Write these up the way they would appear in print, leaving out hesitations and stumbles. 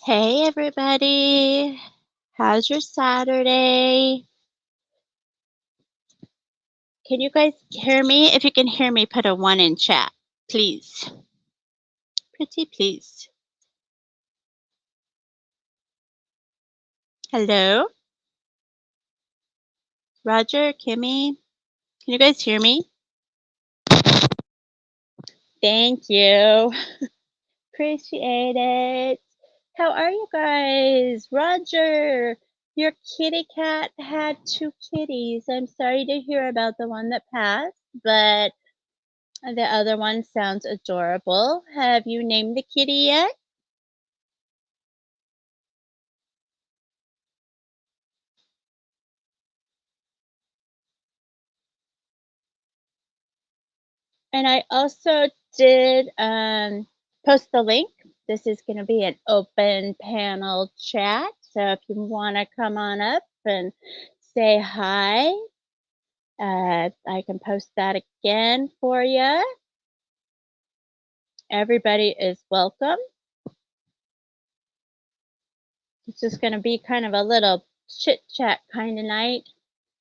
Hey everybody, how's your Saturday? Can you guys hear me? If you can hear me, put a 1 in chat, please. Pretty please. Hello? Roger, Kimmy, can you guys hear me? Thank you. Appreciate it. How are you guys? Roger, your kitty cat had 2 kitties. I'm sorry to hear about the one that passed, but the other one sounds adorable. Have you named the kitty yet? And I also did post the link. This is going to be an open panel chat. So if you want to come on up and say hi, I can post that again for you. Everybody is welcome. It's just going to be kind of a little chit chat kind of night.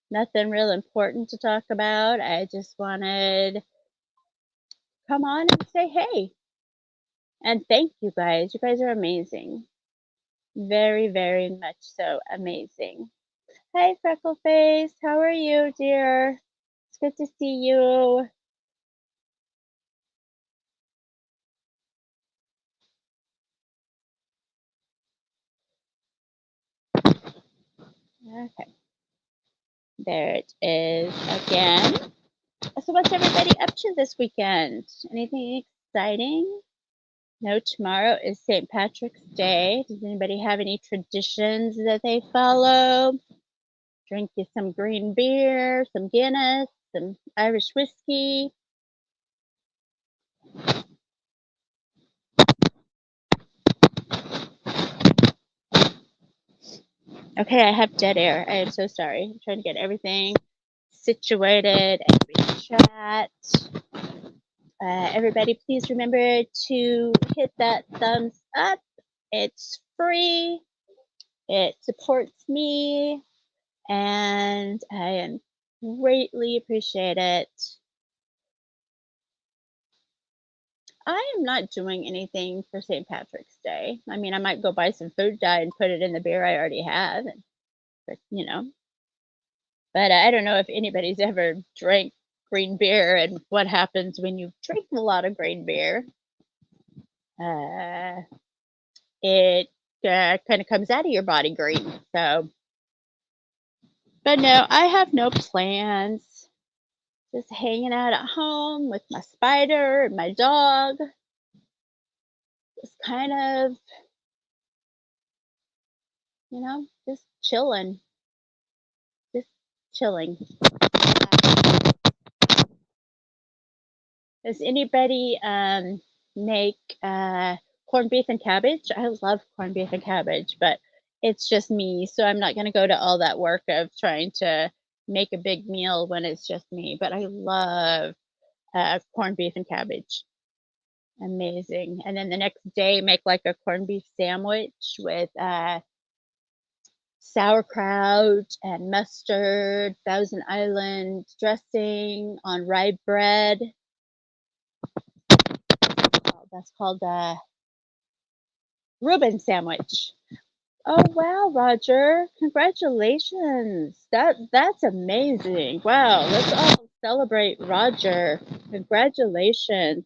Nothing real important to talk about. I just wanted to come on and say hey. And thank you guys. You guys are amazing. Very, very much so amazing. Hi, Freckleface. How are you, dear? It's good to see you. Okay. There it is again. So what's everybody up to this weekend? Anything exciting? No, tomorrow is St. Patrick's Day. Does anybody have any traditions that they follow? Drink you some green beer, some Guinness, some Irish whiskey. Okay, I have dead air. I am so sorry. I'm trying to get everything situated and chat. Everybody, please remember to hit that thumbs up. It's free. It supports me, and I am greatly appreciate it. I am not doing anything for St. Patrick's Day. I mean, I might go buy some food dye and put it in the beer I already have, but you know. But I don't know if anybody's ever drank green beer and what happens when you drink a lot of green beer. It kind of comes out of your body green. So, but no, I have no plans. Just hanging out at home with my spider and my dog. Just kind of, just chilling. Just chilling. Does anybody make corned beef and cabbage? I love corned beef and cabbage, but it's just me, so I'm not going to go to all that work of trying to make a big meal when it's just me. But I love corned beef and cabbage. Amazing. And then the next day, make like a corned beef sandwich with sauerkraut and mustard, Thousand Island dressing on rye bread. That's called a Reuben sandwich. Oh wow, Roger! Congratulations. That's amazing. Wow, let's all celebrate Roger. Congratulations.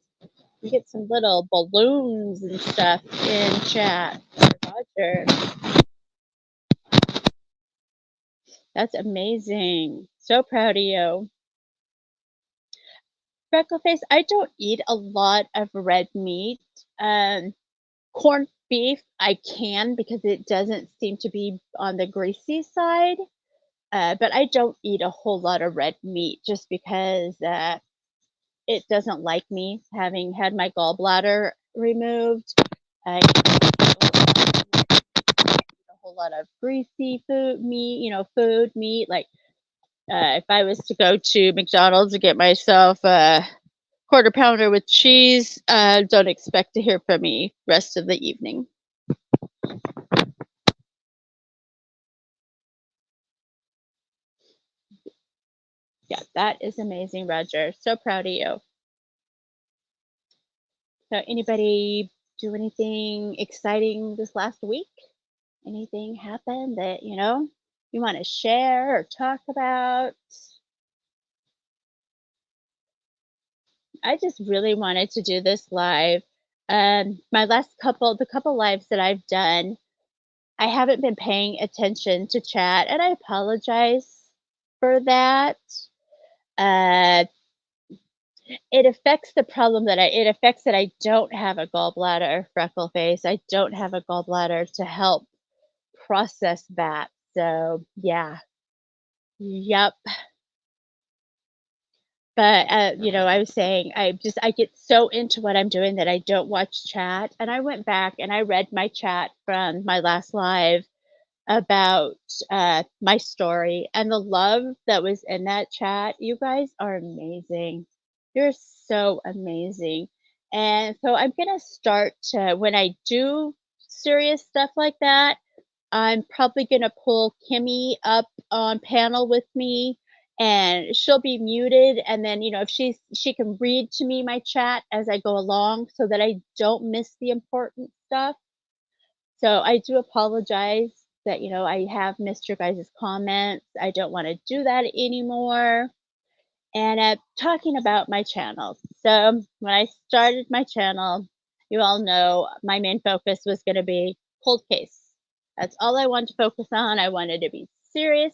You get some little balloons and stuff in chat for Roger. That's amazing. So proud of you. Freckleface, I don't eat a lot of red meat. Corned beef, I can because it doesn't seem to be on the greasy side. But I don't eat a whole lot of red meat just because it doesn't like me. Having had my gallbladder removed, I can't eat a whole lot of greasy food, meat. Like if I was to go to McDonald's and get myself a quarter pounder with cheese, don't expect to hear from me rest of the evening. Yeah, that is amazing, Roger. So proud of you. So, anybody do anything exciting this last week? Anything happen that, you want to share or talk about? I just really wanted to do this live. The couple lives that I've done, I haven't been paying attention to chat, and I apologize for that. Uh, it affects that I don't have a gallbladder, freckle face. I don't have a gallbladder to help process that. So, yeah. Yep. But, I was saying I get so into what I'm doing that I don't watch chat, and I went back and I read my chat from my last live about, my story, and the love that was in that chat. You guys are amazing. You're so amazing. And so I'm gonna start to when I do serious stuff like that, I'm probably gonna pull Kimmy up on panel with me, and she'll be muted, and then, if she can read to me my chat as I go along so that I don't miss the important stuff. So I do apologize that, I have missed your guys' comments. I don't want to do that anymore. And talking about my channel. So when I started my channel, you all know my main focus was going to be cold case. That's all I wanted to focus on. I wanted to be serious.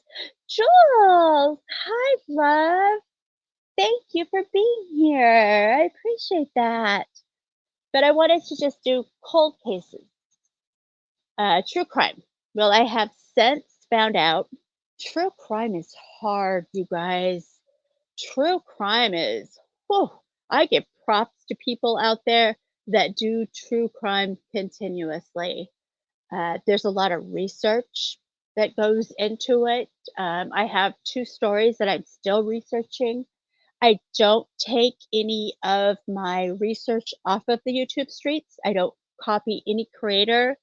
Jules, hi, love. Thank you for being here. I appreciate that. But I wanted to just do cold cases. True crime. Well, I have since found out true crime is hard, you guys. True crime is, whew, I give props to people out there that do true crime continuously. There's a lot of research that goes into it. I have two stories that I'm still researching. I don't take any of my research off of the YouTube streets. I don't copy any creator.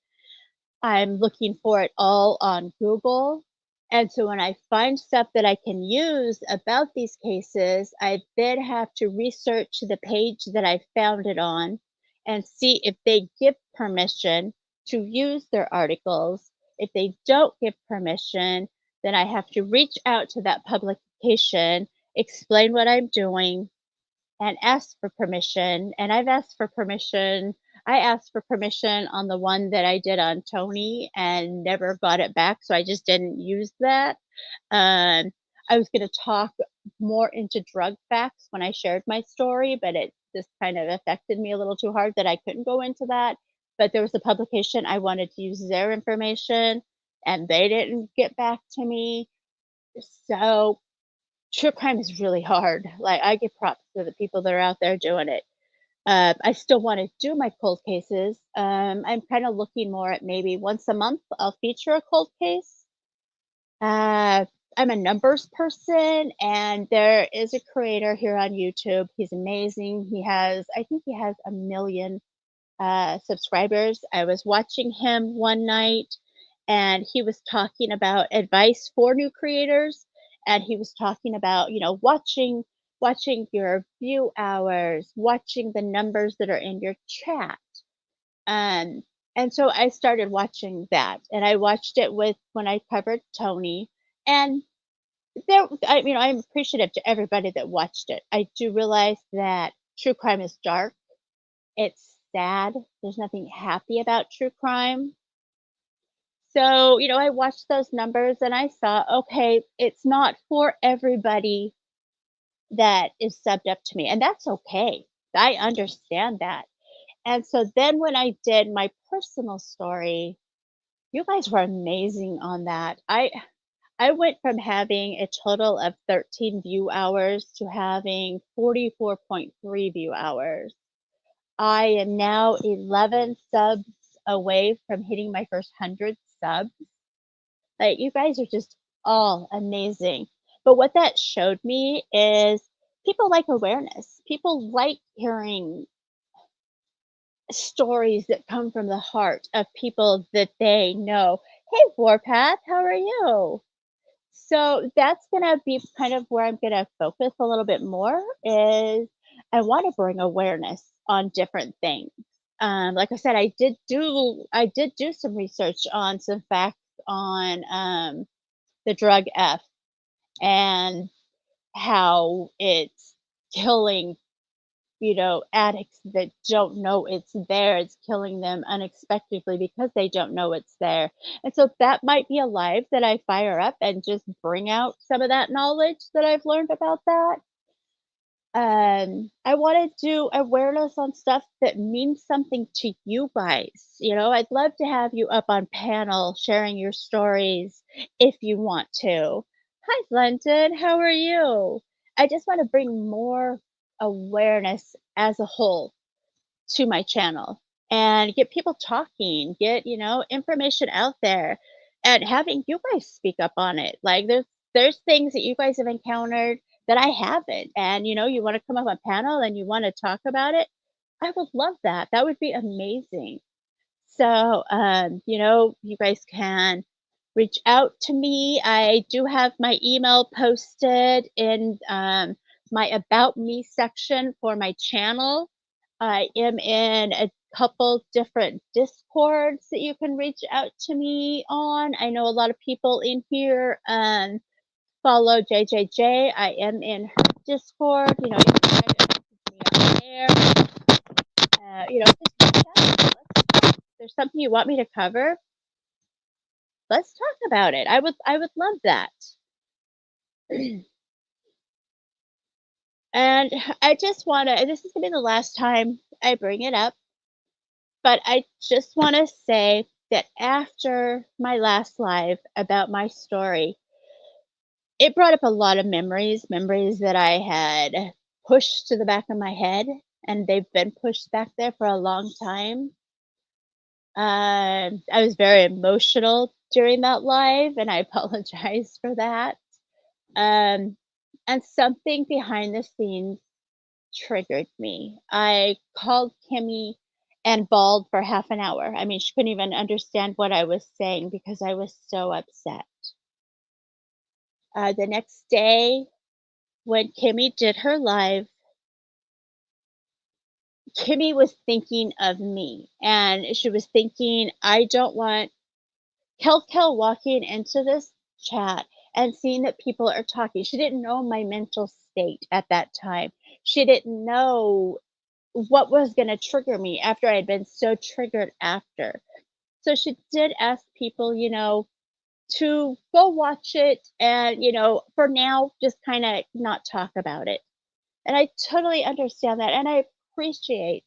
I'm looking for it all on Google. And so when I find stuff that I can use about these cases, I then have to research the page that I found it on and see if they give permission to use their articles. If they don't give permission, then I have to reach out to that publication, explain what I'm doing, and asked for permission, and I've asked for permission. I asked for permission on the one that I did on Tony and never got it back, so I just didn't use that. Um, I was gonna talk more into drug facts when I shared my story, but it just kind of affected me a little too hard that I couldn't go into that. But there was a publication I wanted to use their information, and they didn't get back to me. So true crime is really hard. Like, I give props to the people that are out there doing it. I still want to do my cold cases. I'm kind of looking more at maybe once a month I'll feature a cold case. Uh, I'm a numbers person, and there is a creator here on YouTube. He's amazing. I think he has a million subscribers. I was watching him one night, and he was talking about advice for new creators, and he was talking about, watching your view hours, watching the numbers that are in your chat. Um, and so I started watching that, and I watched it with when I covered Tony, and I'm appreciative to everybody that watched it. I do realize that true crime is dark, it's sad. There's nothing happy about true crime. So, I watched those numbers and I saw, okay, it's not for everybody that is subbed up to me. And that's okay. I understand that. And so then when I did my personal story, you guys were amazing on that. I went from having a total of 13 view hours to having 44.3 view hours. I am now 11 subs away from hitting my first 100 subs. Like, you guys are just all amazing. But what that showed me is people like awareness. People like hearing stories that come from the heart of people that they know. Hey, Warpath, how are you? So that's gonna be kind of where I'm gonna focus a little bit more is I want to bring awareness on different things. Like I said, I did do some research on some facts on the drug F and how it's killing, addicts that don't know it's there. It's killing them unexpectedly because they don't know it's there. And so that might be a live that I fire up and just bring out some of that knowledge that I've learned about that. I want to do awareness on stuff that means something to you guys. I'd love to have you up on panel sharing your stories if you want to. Hi, London. How are you? I just want to bring more awareness as a whole to my channel and get people talking, get, information out there and having you guys speak up on it. Like there's things that you guys have encountered that I haven't. And you want to come up on panel and you want to talk about it. I would love that. That would be amazing. So, you guys can reach out to me. I do have my email posted in my About Me section for my channel. I am in a couple different Discords that you can reach out to me on. I know a lot of people in here follow JJJ. I am in her Discord. You can try to message me on there. Just reach out. If there's something you want me to cover, let's talk about it. I would love that. And I just want to, this is going to be the last time I bring it up, but I just want to say that after my last live about my story, it brought up a lot of memories that I had pushed to the back of my head, and they've been pushed back there for a long time. I was very emotional during that live, and I apologize for that. Um, and something behind the scenes triggered me. I called Kimmy and bawled for half an hour. I mean, she couldn't even understand what I was saying because I was so upset. The next day, when Kimmy did her live, Kimmy was thinking of me and she was thinking, I don't want Kel walking into this chat and seeing that people are talking. She didn't know my mental state at that time. She didn't know what was going to trigger me after I had been so triggered after. So she did ask people, to go watch it and, for now, just kind of not talk about it. And I totally understand that. And I appreciate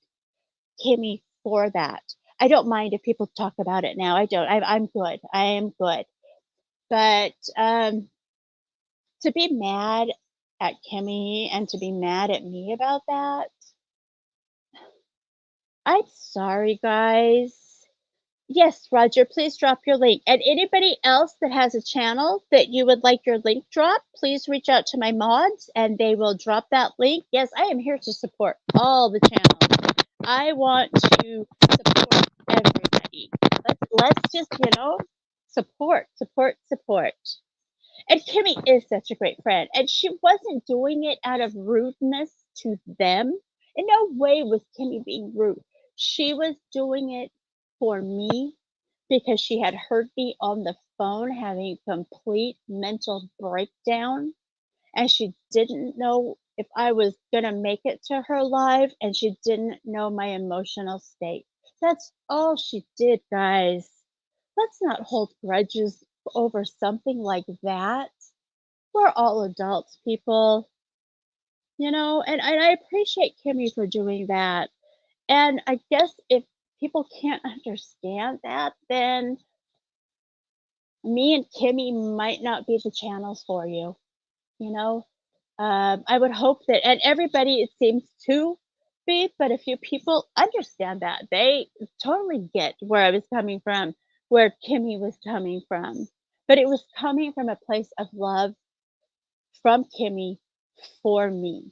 Kimmy for that. I don't mind if people talk about it now. I don't. I'm good. I am good. But to be mad at Kimmy and to be mad at me about that, I'm sorry, guys. Yes, Roger, please drop your link. And anybody else that has a channel that you would like your link dropped, please reach out to my mods and they will drop that link. Yes, I am here to support all the channels. I want to support everybody. Let's just, support. And Kimmy is such a great friend. And she wasn't doing it out of rudeness to them. In no way was Kimmy being rude. She was doing it for me because she had heard me on the phone having complete mental breakdown and she didn't know if I was going to make it to her live and she didn't know my emotional state. That's all she did, guys. Let's not hold grudges over something like that. We're all adults, people, and I appreciate Kimmy for doing that. And I guess if people can't understand that, then me and Kimmy might not be the channels for you, you know? I would hope that, and everybody it seems to be, but a few people understand that. They totally get where I was coming from, where Kimmy was coming from. But it was coming from a place of love from Kimmy for me.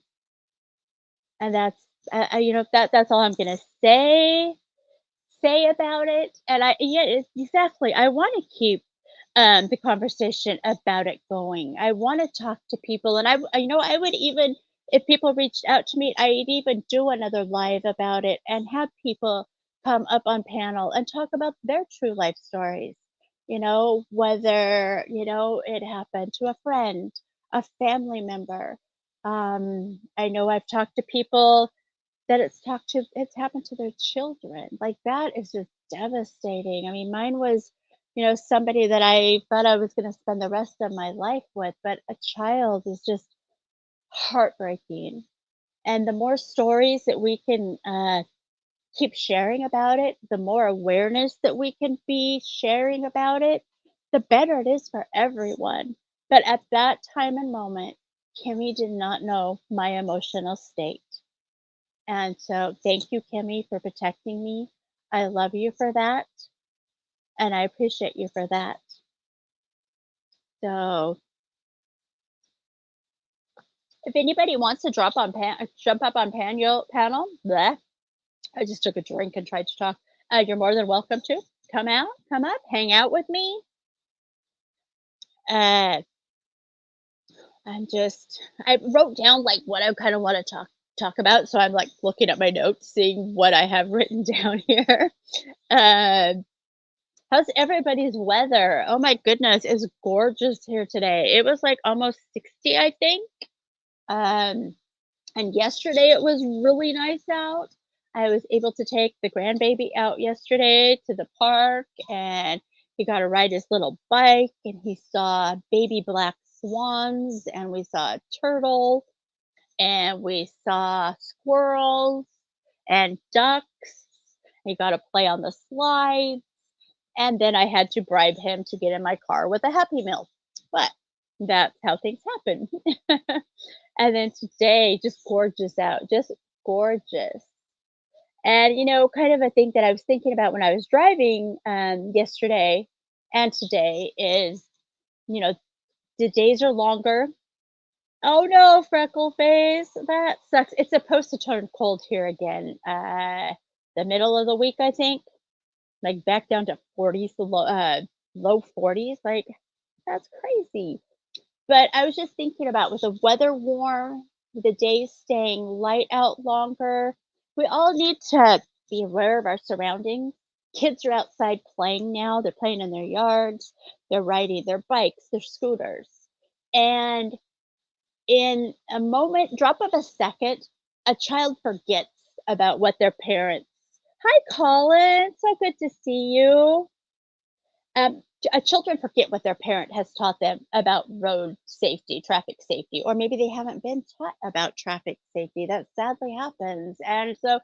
And that's all I'm gonna say about it. And yeah, exactly. I want to keep the conversation about it going. I wanna talk to people, and I would even if people reached out to me, I'd even do another live about it and have people come up on panel and talk about their true life stories. Whether, it happened to a friend, a family member. I know I've talked to people that it's happened to their children. Like, that is just devastating. I mean, mine was, somebody that I thought I was gonna spend the rest of my life with, but a child is just heartbreaking. And the more stories that we can, keep sharing about it, the more awareness that we can be sharing about it, the better it is for everyone. But at that time and moment, Kimmy did not know my emotional state. And so thank you, Kimmy, for protecting me. I love you for that, and I appreciate you for that. So if anybody wants to jump up on panel, bleh, I just took a drink and tried to talk. You're more than welcome to come up, hang out with me. Uh, I wrote down like what I kind of want to talk about, so I'm like looking at my notes, seeing what I have written down here. Uh, How's everybody's weather? Oh my goodness, it's gorgeous here today. It was like almost 60, I think. Um, and yesterday it was really nice out. I was able to take the grandbaby out yesterday to the park, and he got to ride his little bike, and he saw baby black swans, and we saw a turtle, and we saw squirrels and ducks. He got to play on the slide, and then I had to bribe him to get in my car with a Happy Meal. But that's how things happen. And then today, just gorgeous out, just gorgeous. And, kind of a thing that I was thinking about when I was driving yesterday and today is, you know, the days are longer. Oh no, freckle face. That sucks. It's supposed to turn cold here again. The middle of the week, I think. Like, back down to 40s, the low 40s, like, that's crazy. But I was just thinking about, with the weather warm, with the days staying light out longer, we all need to be aware of our surroundings. Kids are outside playing now, they're playing in their yards, they're riding their bikes, their scooters, and in a moment, drop of a second, a child forgets about what their parents. Hi, Colin. So good to see you. Children forget what their parent has taught them about road safety, traffic safety, or maybe they haven't been taught about traffic safety. That sadly happens. And so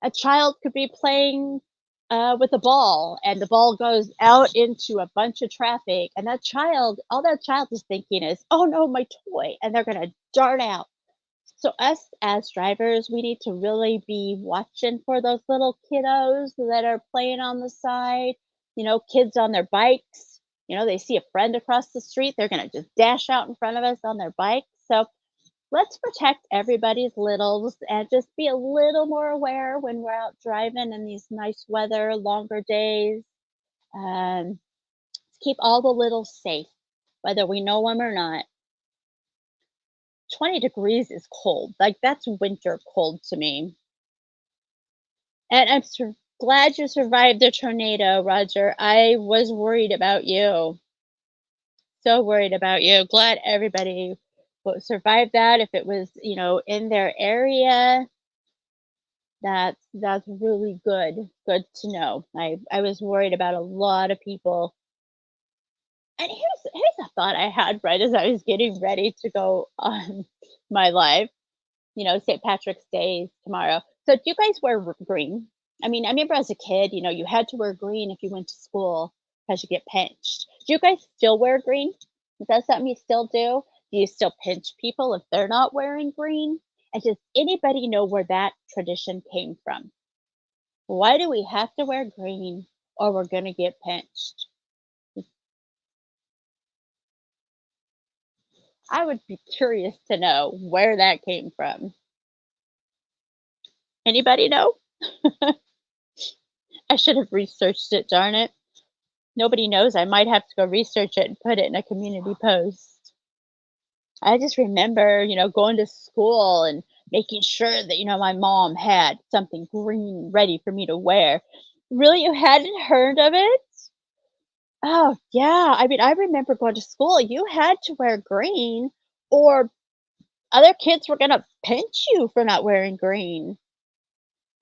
a child could be playing with a ball, and the ball goes out into a bunch of traffic, and all that child is thinking is, oh no, my toy, and they're going to dart out. So us as drivers, we need to really be watching for those little kiddos that are playing on the side. Kids on their bikes. They see a friend across the street, they're gonna just dash out in front of us on their bike. So let's protect everybody's littles and just be a little more aware when we're out driving in these nice weather, longer days. Um, keep all the littles safe, whether we know them or not. 20 degrees is cold. Like, that's winter cold to me. And glad you survived the tornado, Roger. I was worried about you. So worried about you. Glad everybody survived that. If it was, in their area, that's really good. Good to know. I was worried about a lot of people. And here's a thought I had right as I was getting ready to go on my live. St. Patrick's Day is tomorrow. So do you guys wear green? I mean, I remember as a kid, you had to wear green if you went to school because you get pinched. Do you guys still wear green? Is that something you still do? Do you still pinch people if they're not wearing green? And does anybody know where that tradition came from? Why do we have to wear green or we're going to get pinched? I would be curious to know where that came from. Anybody know? I should have researched it, darn it. nobody knows. I might have to go research it and put it in a community post. I just remember, going to school and making sure that, my mom had something green ready for me to wear. Really, you hadn't heard of it? Oh, yeah. I mean, I remember going to school, you had to wear green or other kids were gonna pinch you for not wearing green.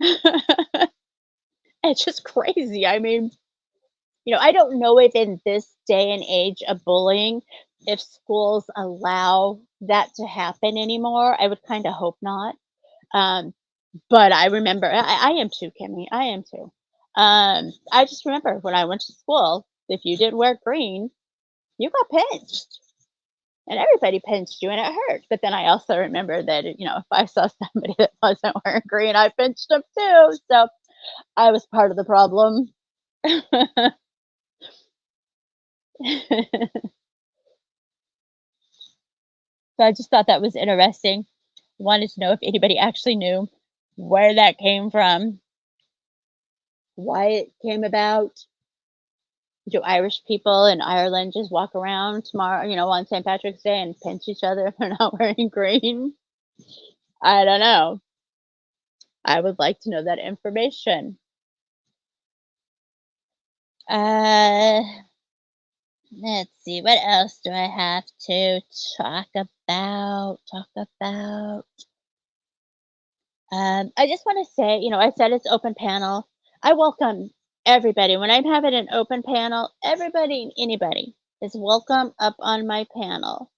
It's just crazy. I mean, I don't know if in this day and age of bullying, if schools allow that to happen anymore. I would kinda hope not. Um, but I remember I am too, Kimmy, I am too. I just remember when I went to school, if you didn't wear green, you got pinched, and everybody pinched you, and it hurt. But then I also remember that, if I saw somebody that wasn't wearing green, I pinched them too, so I was part of the problem. So I just thought that was interesting. Wanted to know if anybody actually knew where that came from, why it came about. Do Irish people in Ireland just walk around tomorrow, on St. Patrick's Day and pinch each other if they're not wearing green? I don't know. I would like to know that information. Uh, let's see. What else do I have to talk about? I just want to say, I said it's open panel. I welcome everybody. When I'm having an open panel, everybody and anybody is welcome up on my panel.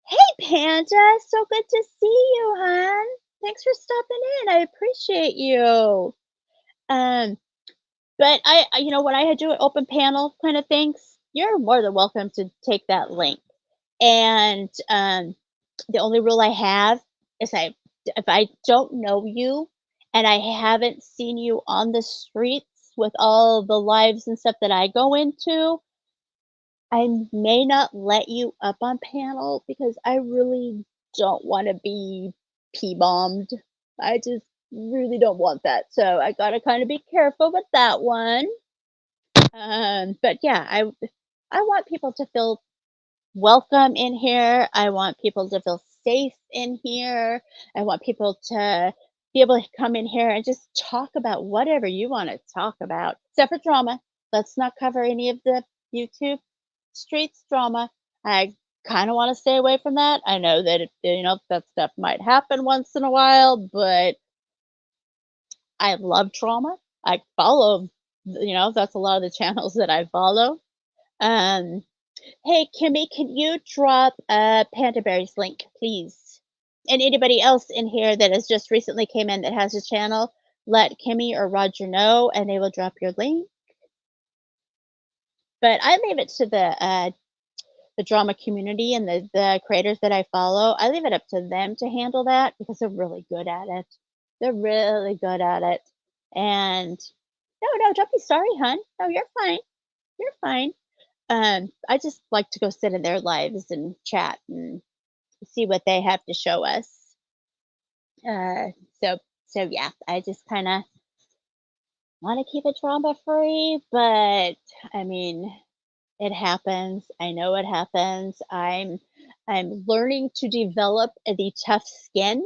Hey, Panda, so good to see you, hon. Thanks for stopping in. I appreciate you. Um, but when I do an open panel kind of things, you're more than welcome to take that link. And the only rule I have is if I don't know you and I haven't seen you on the streets with all the lives and stuff that I go into, I may not let you up on panel because I really don't want to be P-bombed. I just really don't want that. So I gotta kind of be careful with that one. But yeah, I want people to feel welcome in here. I want people to feel safe in here. I want people to be able to come in here and just talk about whatever you want to talk about, except for drama. Let's not cover any of the YouTube streets drama. I kind of want to stay away from that. I know that that stuff might happen once in a while, but I love drama. I follow, that's a lot of the channels that I follow. Um, Hey, Kimmy, can you drop Panda Berry's link, please? And anybody else in here that has just recently came in that has a channel, let Kimmy or Roger know, and they will drop your link. But I leave it to the drama community and the creators that I follow. I leave it up to them to handle that because they're really good at it. They're really good at it. And no, don't be sorry, hun. No, you're fine. You're fine. I just like to go sit in their lives and chat and see what they have to show us. Uh, so yeah, I just kind of want to keep it drama free, but I mean, it happens. I know it happens. I'm learning to develop the tough skin.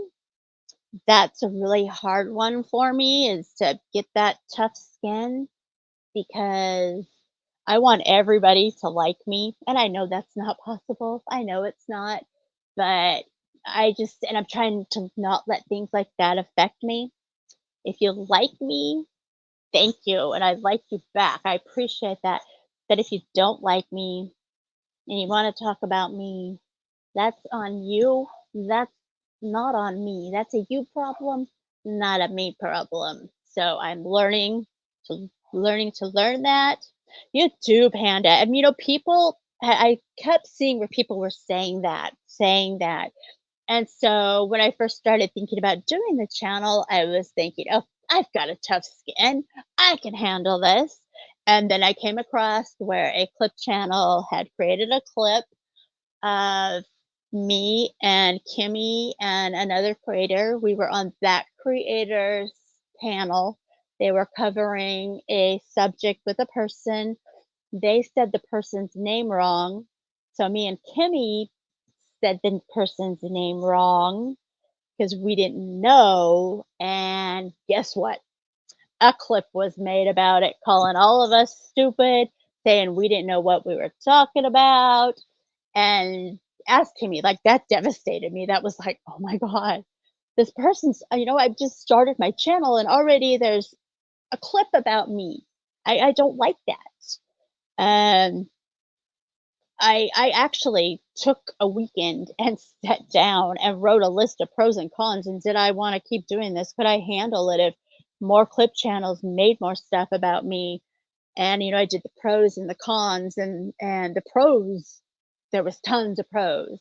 That's a really hard one for me is to get that tough skin because I want everybody to like me, and I know that's not possible. I know it's not, but I'm trying to not let things like that affect me. If you like me, thank you, and I like you back. I appreciate that. But if you don't like me and you want to talk about me, that's on you. That's not on me. That's a you problem, not a me problem. So I'm learning to learn that. You do, Panda. And people I kept seeing where people were saying that. And so when I first started thinking about doing the channel, I was thinking, oh, I've got a tough skin. I can handle this. And then I came across where a clip channel had created a clip of me and Kimmy and another creator. We were on that creator's panel. They were covering a subject with a person, they said the person's name wrong. So me and Kimmy said the person's name wrong because we didn't know. And guess what? A clip was made about it, calling all of us stupid, saying we didn't know what we were talking about, and asking me like that devastated me. That was like, oh my god, this person's. I've just started my channel, and already there's a clip about me. I don't like that. Um, I actually took a weekend and sat down and wrote a list of pros and cons, and did I wanna keep doing this? Could I handle it if more clip channels made more stuff about me? And, I did the pros and the cons, and the pros, there was tons of pros,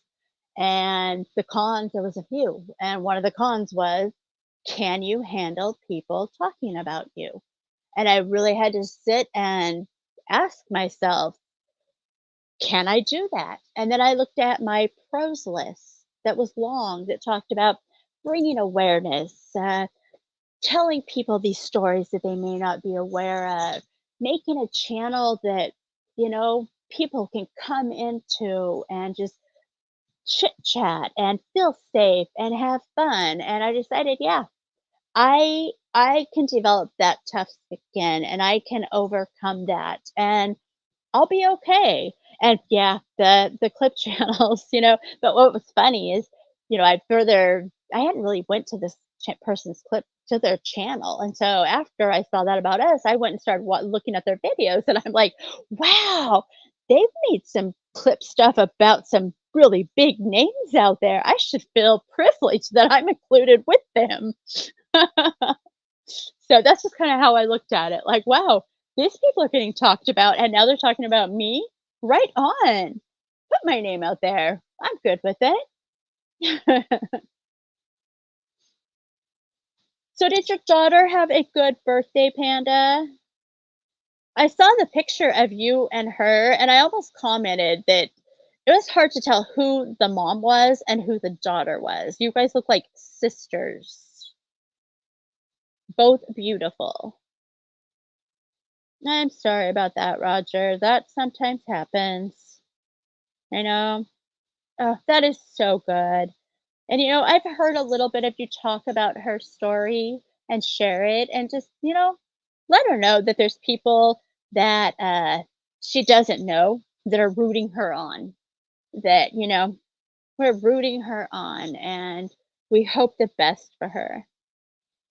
and the cons, there was a few, and one of the cons was, can you handle people talking about you? And I really had to sit and ask myself, can I do that? And then I looked at my pros list that was long, that talked about bringing awareness, telling people these stories that they may not be aware of, making a channel that, people can come into and just chit chat and feel safe and have fun. And I decided, yeah, I can develop that tough skin and I can overcome that. And I'll be okay. And yeah, the clip channels, but what was funny is, I hadn't really went to this person's clip to their channel. And so after I saw that about us, I went and started looking at their videos, and I'm like, wow, they've made some clip stuff about some really big names out there. I should feel privileged that I'm included with them. So that's just kinda how I looked at it, like, "Wow, these people are getting talked about, and now they're talking about me? Right on. Put my name out there. I'm good with it." So did your daughter have a good birthday, Panda? I saw the picture of you and her, and I almost commented that it was hard to tell who the mom was and who the daughter was. You guys look like sisters, both beautiful. I'm sorry about that, Roger. That sometimes happens. I know. Oh, that is so good. And I've heard a little bit of you talk about her story and share it, and just, let her know that there's people that she doesn't know that are rooting her on. That, we're rooting her on, and we hope the best for her.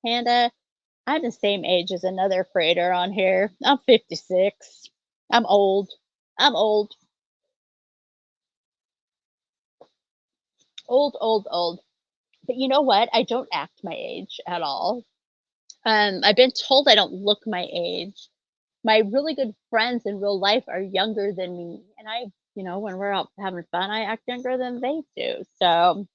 Panda, I'm the same age as another creator on here. I'm 56. I'm old. I'm old. Old, old, old. But you know what? I don't act my age at all. I've been told I don't look my age. My really good friends in real life are younger than me, and when we're out having fun, I act younger than they do. So,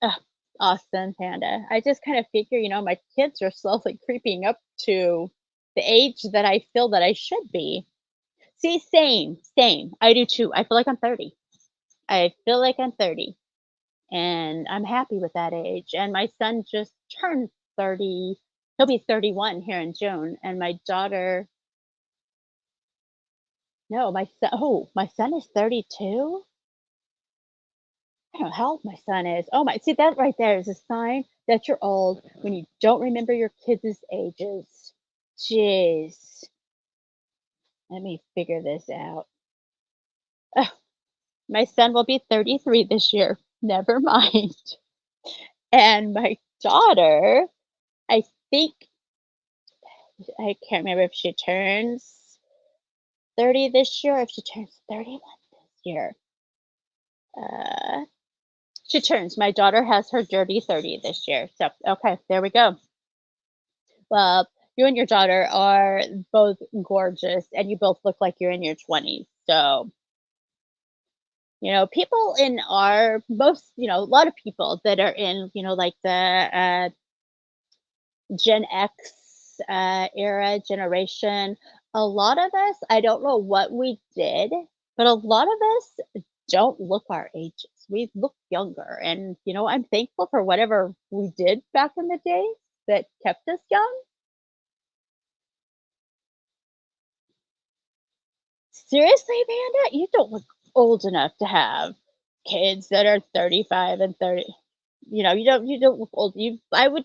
ugh, awesome, Panda. I just kind of figure, my kids are slowly creeping up to the age that I feel that I should be. See, same, same. I do too. I feel like I'm 30. I feel like I'm 30. And I'm happy with that age. And my son just turned 30. He'll be 31 here in June. And my daughter, no, my son is 32. I don't know how old my son is. Oh my, see that right there is a sign that you're old when you don't remember your kids' ages. Jeez. Let me figure this out. Ugh, my son will be 33 this year. Never mind. And my daughter, I think I can't remember if she turns 30 this year, or if she turns 31 this year. Uh, she turns. My daughter has her dirty 30 this year. So, okay, there we go. Well, you and your daughter are both gorgeous, and you both look like you're in your 20s. So, people in our most, a lot of people that are in, like the Gen X era generation, a lot of us, I don't know what we did, but a lot of us don't look our ages. We look younger. And, I'm thankful for whatever we did back in the day that kept us young. Seriously, Amanda? You don't look old enough to have kids that are 35 and 30. You don't look old. I would,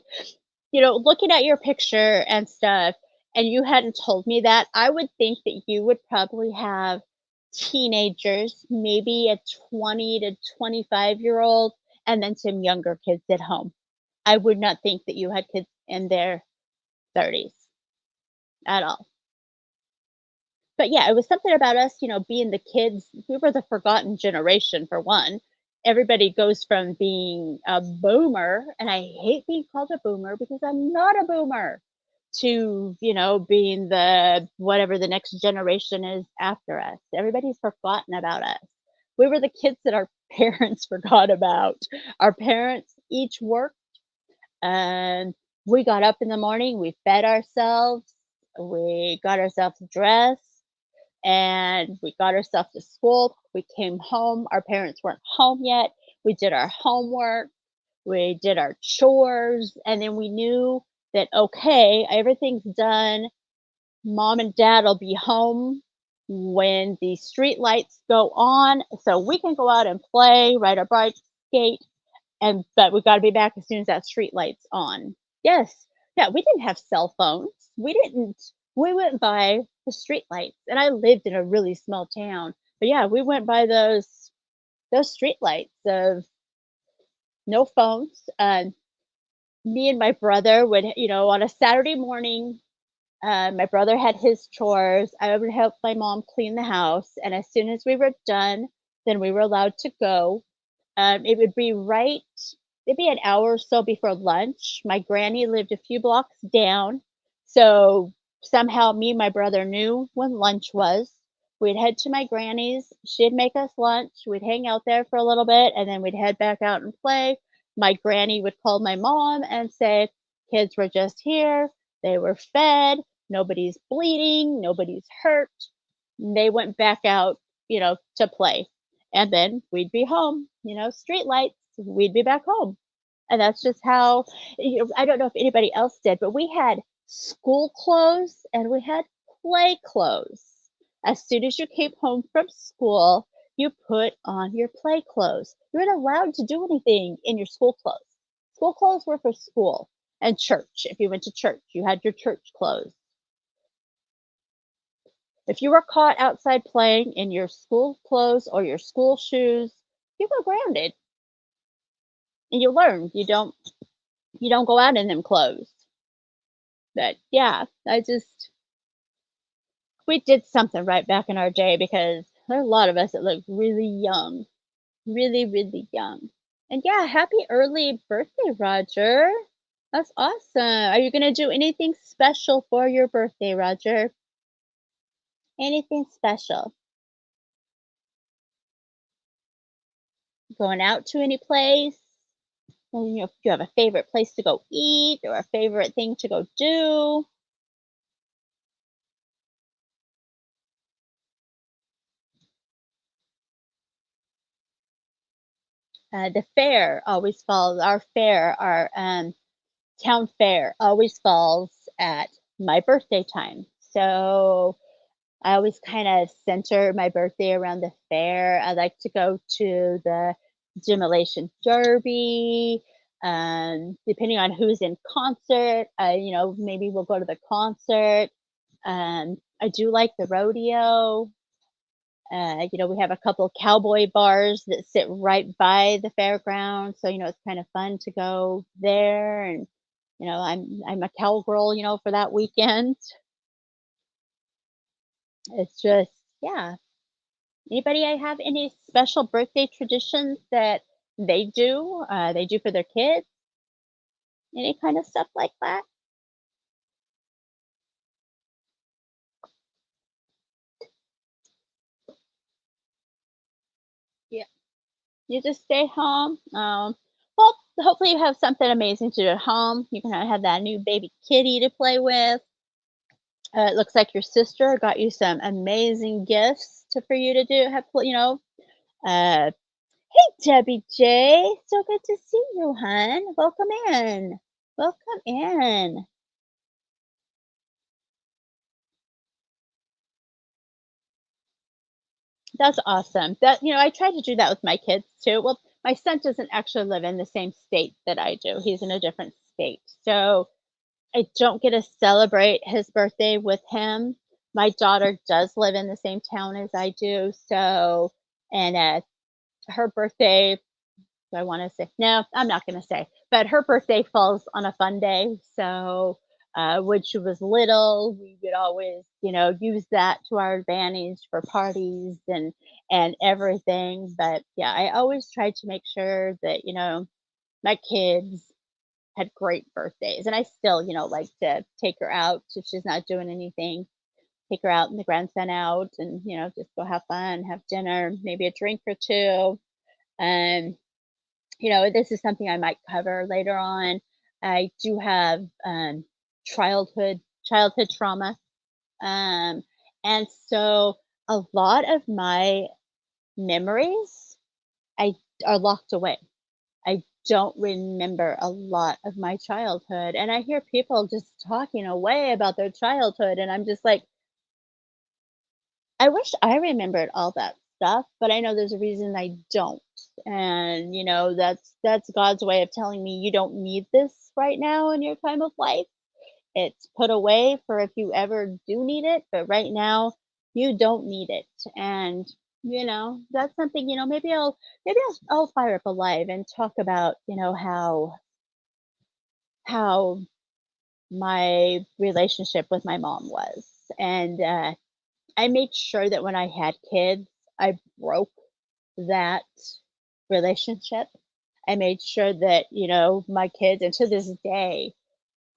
looking at your picture and stuff, and you hadn't told me that, I would think that you would probably have teenagers, maybe a 20 to 25-year-old, and then some younger kids at home. I would not think that you had kids in their 30s at all. But yeah, it was something about us, being the kids. We were the forgotten generation for one. Everybody goes from being a boomer, and I hate being called a boomer because I'm not a boomer, to, being the whatever the next generation is after us. Everybody's forgotten about us. We were the kids that our parents forgot about. Our parents each worked, and we got up in the morning, we fed ourselves, we got ourselves dressed, and we got ourselves to school. We came home. Our parents weren't home yet. We did our homework. We did our chores. And then we knew that, okay, everything's done. Mom and dad will be home when the street lights go on. So we can go out and play, ride our bike, skate, but we've got to be back as soon as that street light's on. Yes. Yeah, we didn't have cell phones. We went by the street lights, and I lived in a really small town. But yeah, we went by those street lights of no phones. Me and my brother would, on a Saturday morning, my brother had his chores. I would help my mom clean the house, and as soon as we were done, then we were allowed to go. It would be right maybe an hour or so before lunch. My granny lived a few blocks down, so somehow me and my brother knew when lunch was. We'd head to my granny's, she'd make us lunch, we'd hang out there for a little bit, and then we'd head back out and play. My granny would call my mom and say, "Kids were just here, they were fed, nobody's bleeding, nobody's hurt." They went back out, to play. And then we'd be home, street lights, we'd be back home. And that's just how, I don't know if anybody else did, but we had school clothes and we had play clothes. As soon as you came home from school, you put on your play clothes. You weren't allowed to do anything in your school clothes. School clothes were for school and church. If you went to church, you had your church clothes. If you were caught outside playing in your school clothes or your school shoes, you go grounded. And you learn you don't go out in them clothes. But yeah, we did something right back in our day because there are a lot of us that look really young, really, really young. And yeah, happy early birthday, Roger. That's awesome. Are you gonna do anything special for your birthday, Roger? Anything special? Going out to any place? Well, if you have a favorite place to go eat or a favorite thing to go do. The fair always falls. Our town fair always falls at my birthday time. So I always kind of center my birthday around the fair. I like to go to the Demolition Derby. Depending on who's in concert, maybe we'll go to the concert. I do like the rodeo. We have a couple cowboy bars that sit right by the fairground, so it's kind of fun to go there. And I'm a cowgirl, for that weekend. It's just, yeah. Anybody I have any special birthday traditions that they do for their kids? Any kind of stuff like that? Yeah. You just stay home. Well, hopefully you have something amazing to do at home. You can have that new baby kitty to play with. It looks like your sister got you some amazing gifts for you to do. Uh, hey, Debbie J. So good to see you, hun. Welcome in. Welcome in. That's awesome. I try to do that with my kids too. Well, my son doesn't actually live in the same state that I do. He's in a different state. So I don't get to celebrate his birthday with him. My daughter does live in the same town as I do. So, and her birthday, do I wanna say no, I'm not gonna say, but her birthday falls on a fun day, so, when she was little, we would always, use that to our advantage for parties and everything, but, yeah, I always try to make sure that, my kids had great birthdays, and I still, like to take her out if she's not doing anything, take her out and the grandson out and, just go have fun, have dinner, maybe a drink or 2, um this is something I might cover later on. I do have childhood trauma, um, and so a lot of my memories I are locked away. I don't remember a lot of my childhood, and I hear people just talking away about their childhood, and I'm just like, I wish I remembered all that stuff, but I know there's a reason I don't. And, that's God's way of telling me you don't need this right now in your time of life. It's put away for if you ever do need it, but right now you don't need it. And, that's something, maybe I'll fire up a live and talk about, how my relationship with my mom was. And I made sure that when I had kids, I broke that relationship. I made sure that, my kids, and to this day,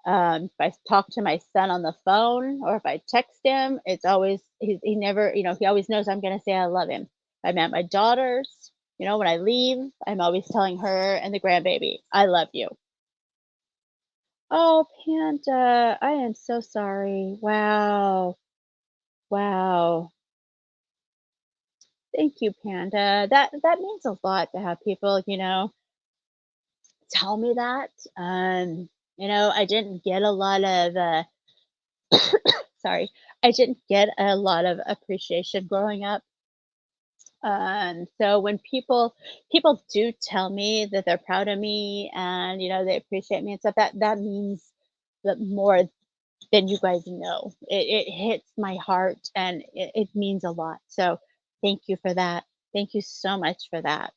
if I talk to my son on the phone or if I text him, it's always, he never, he always knows I'm going to say I love him. I'm at my daughter's, when I leave, I'm always telling her and the grandbaby, I love you. Oh, Panda, I am so sorry. Wow. Wow. Thank you, Panda. That means a lot to have people, tell me that. I didn't get a lot of sorry, I didn't get a lot of appreciation growing up. So when people do tell me that they're proud of me and they appreciate me and stuff, that means that more than you guys know. It hits my heart and it means a lot. So thank you for that. Thank you so much for that.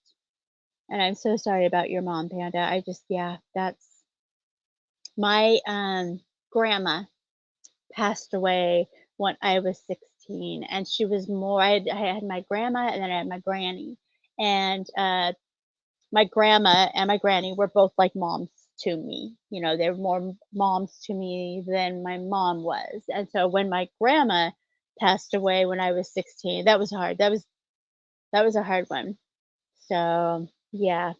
And I'm so sorry about your mom, Panda. I just, yeah, that's my grandma passed away when I was 16, and she was more. I had my grandma, and then I had my granny, and my grandma and my granny were both like moms to me. They were more moms to me than my mom was, and so when my grandma passed away when I was 16, that was hard. That was a hard one. So yeah,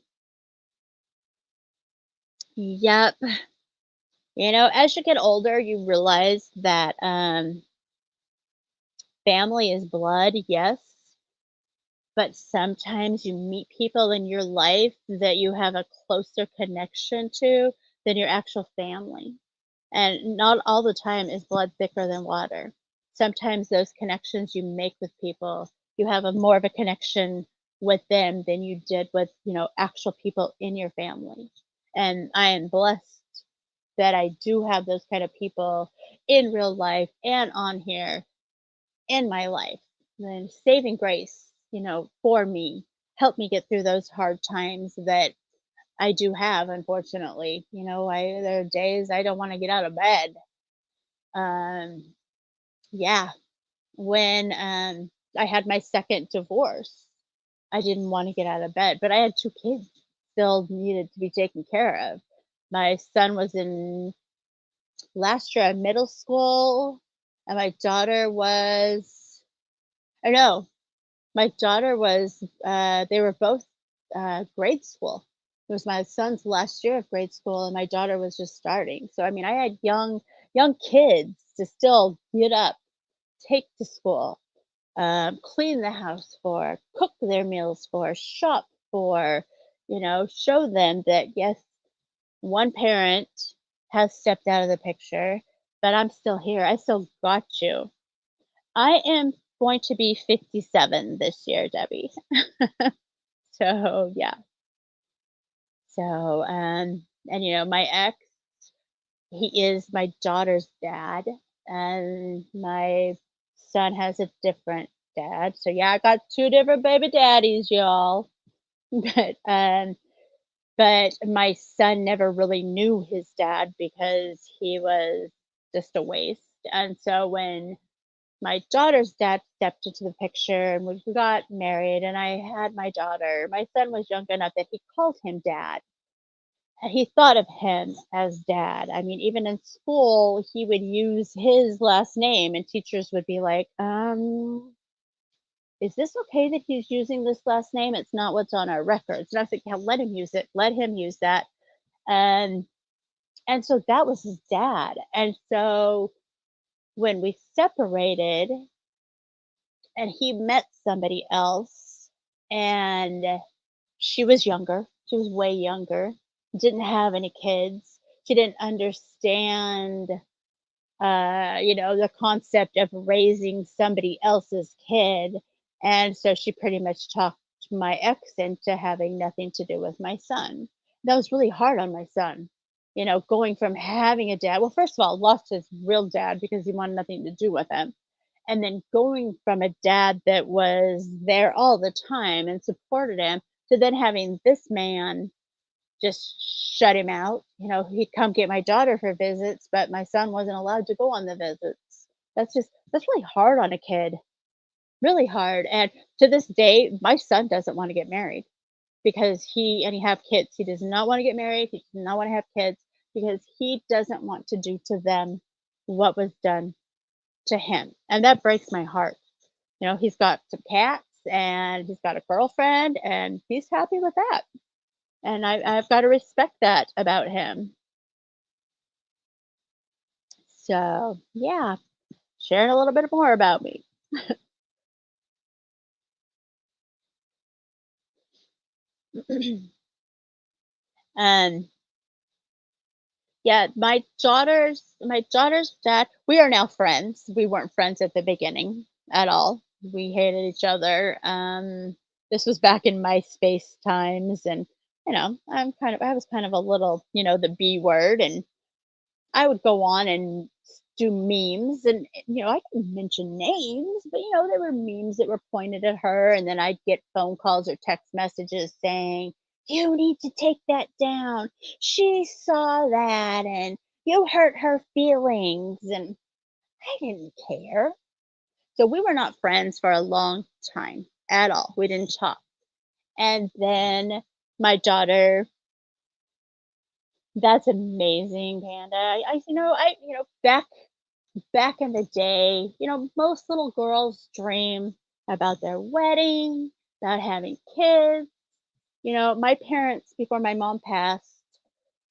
yep. As you get older, you realize that family is blood, yes, but sometimes you meet people in your life that you have a closer connection to than your actual family. And not all the time is blood thicker than water. Sometimes those connections you make with people, you have a more of a connection with them than you did with, actual people in your family. And I am blessed that I do have those kind of people in real life and on here in my life. And saving grace, for me, helped me get through those hard times that I do have, unfortunately. There are days I don't want to get out of bed. Um, yeah, when I had my second divorce, I didn't want to get out of bed, but I had 2 kids still needed to be taken care of. My son was in last year at middle school, and my daughter was, or no, my daughter was, they were both grade school. It was my son's last year of grade school, and my daughter was just starting. So, I mean, I had young kids to still get up, take to school, clean the house for, cook their meals for, shop for, show them that yes, one parent has stepped out of the picture, but I'm still here. I still got you. I am going to be 57 this year, Debbie. So, yeah. So, and my ex, he is my daughter's dad, and my son has a different dad. So, yeah, I got 2 different baby daddies, y'all. But my son never really knew his dad because he was just a waste. And so when my daughter's dad stepped into the picture and we got married and I had my daughter, my son was young enough that he called him dad. And he thought of him as dad. I mean, even in school, he would use his last name, and teachers would be like, is this okay that he's using this last name? It's not what's on our records. And I was like, yeah, let him use it. Let him use that. And and so that was his dad. And so when we separated and he met somebody else, and she was younger, she was way younger, didn't have any kids. She didn't understand the concept of raising somebody else's kid. And so she pretty much talked my ex into having nothing to do with my son. That was really hard on my son. Going from having a dad, well, first of all, lost his real dad because he wanted nothing to do with him. And then going from a dad that was there all the time and supported him to then having this man just shut him out. He'd come get my daughter for visits, but my son wasn't allowed to go on the visits. That's really hard on a kid, really hard. And to this day, my son doesn't want to get married because he have kids. He does not want to get married. He does not want to have kids because he doesn't want to do to them what was done to him. And that breaks my heart. He's got some cats and he's got a girlfriend and he's happy with that. And I've got to respect that about him. So, yeah, sharing a little bit more about me. And yeah, my daughter's dad, we are now friends. We weren't friends at the beginning at all. We hated each other. This was back in MySpace times, and I was kind of a little, the B word, and I would go on and do memes, and I didn't mention names, but there were memes that were pointed at her, and then I'd get phone calls or text messages saying, "You need to take that down. She saw that, and you hurt her feelings." And I didn't care. So we were not friends for a long time at all. We didn't talk. And then my daughter, that's amazing, Panda. Back in the day, most little girls dream about their wedding, about having kids. My parents, before my mom passed,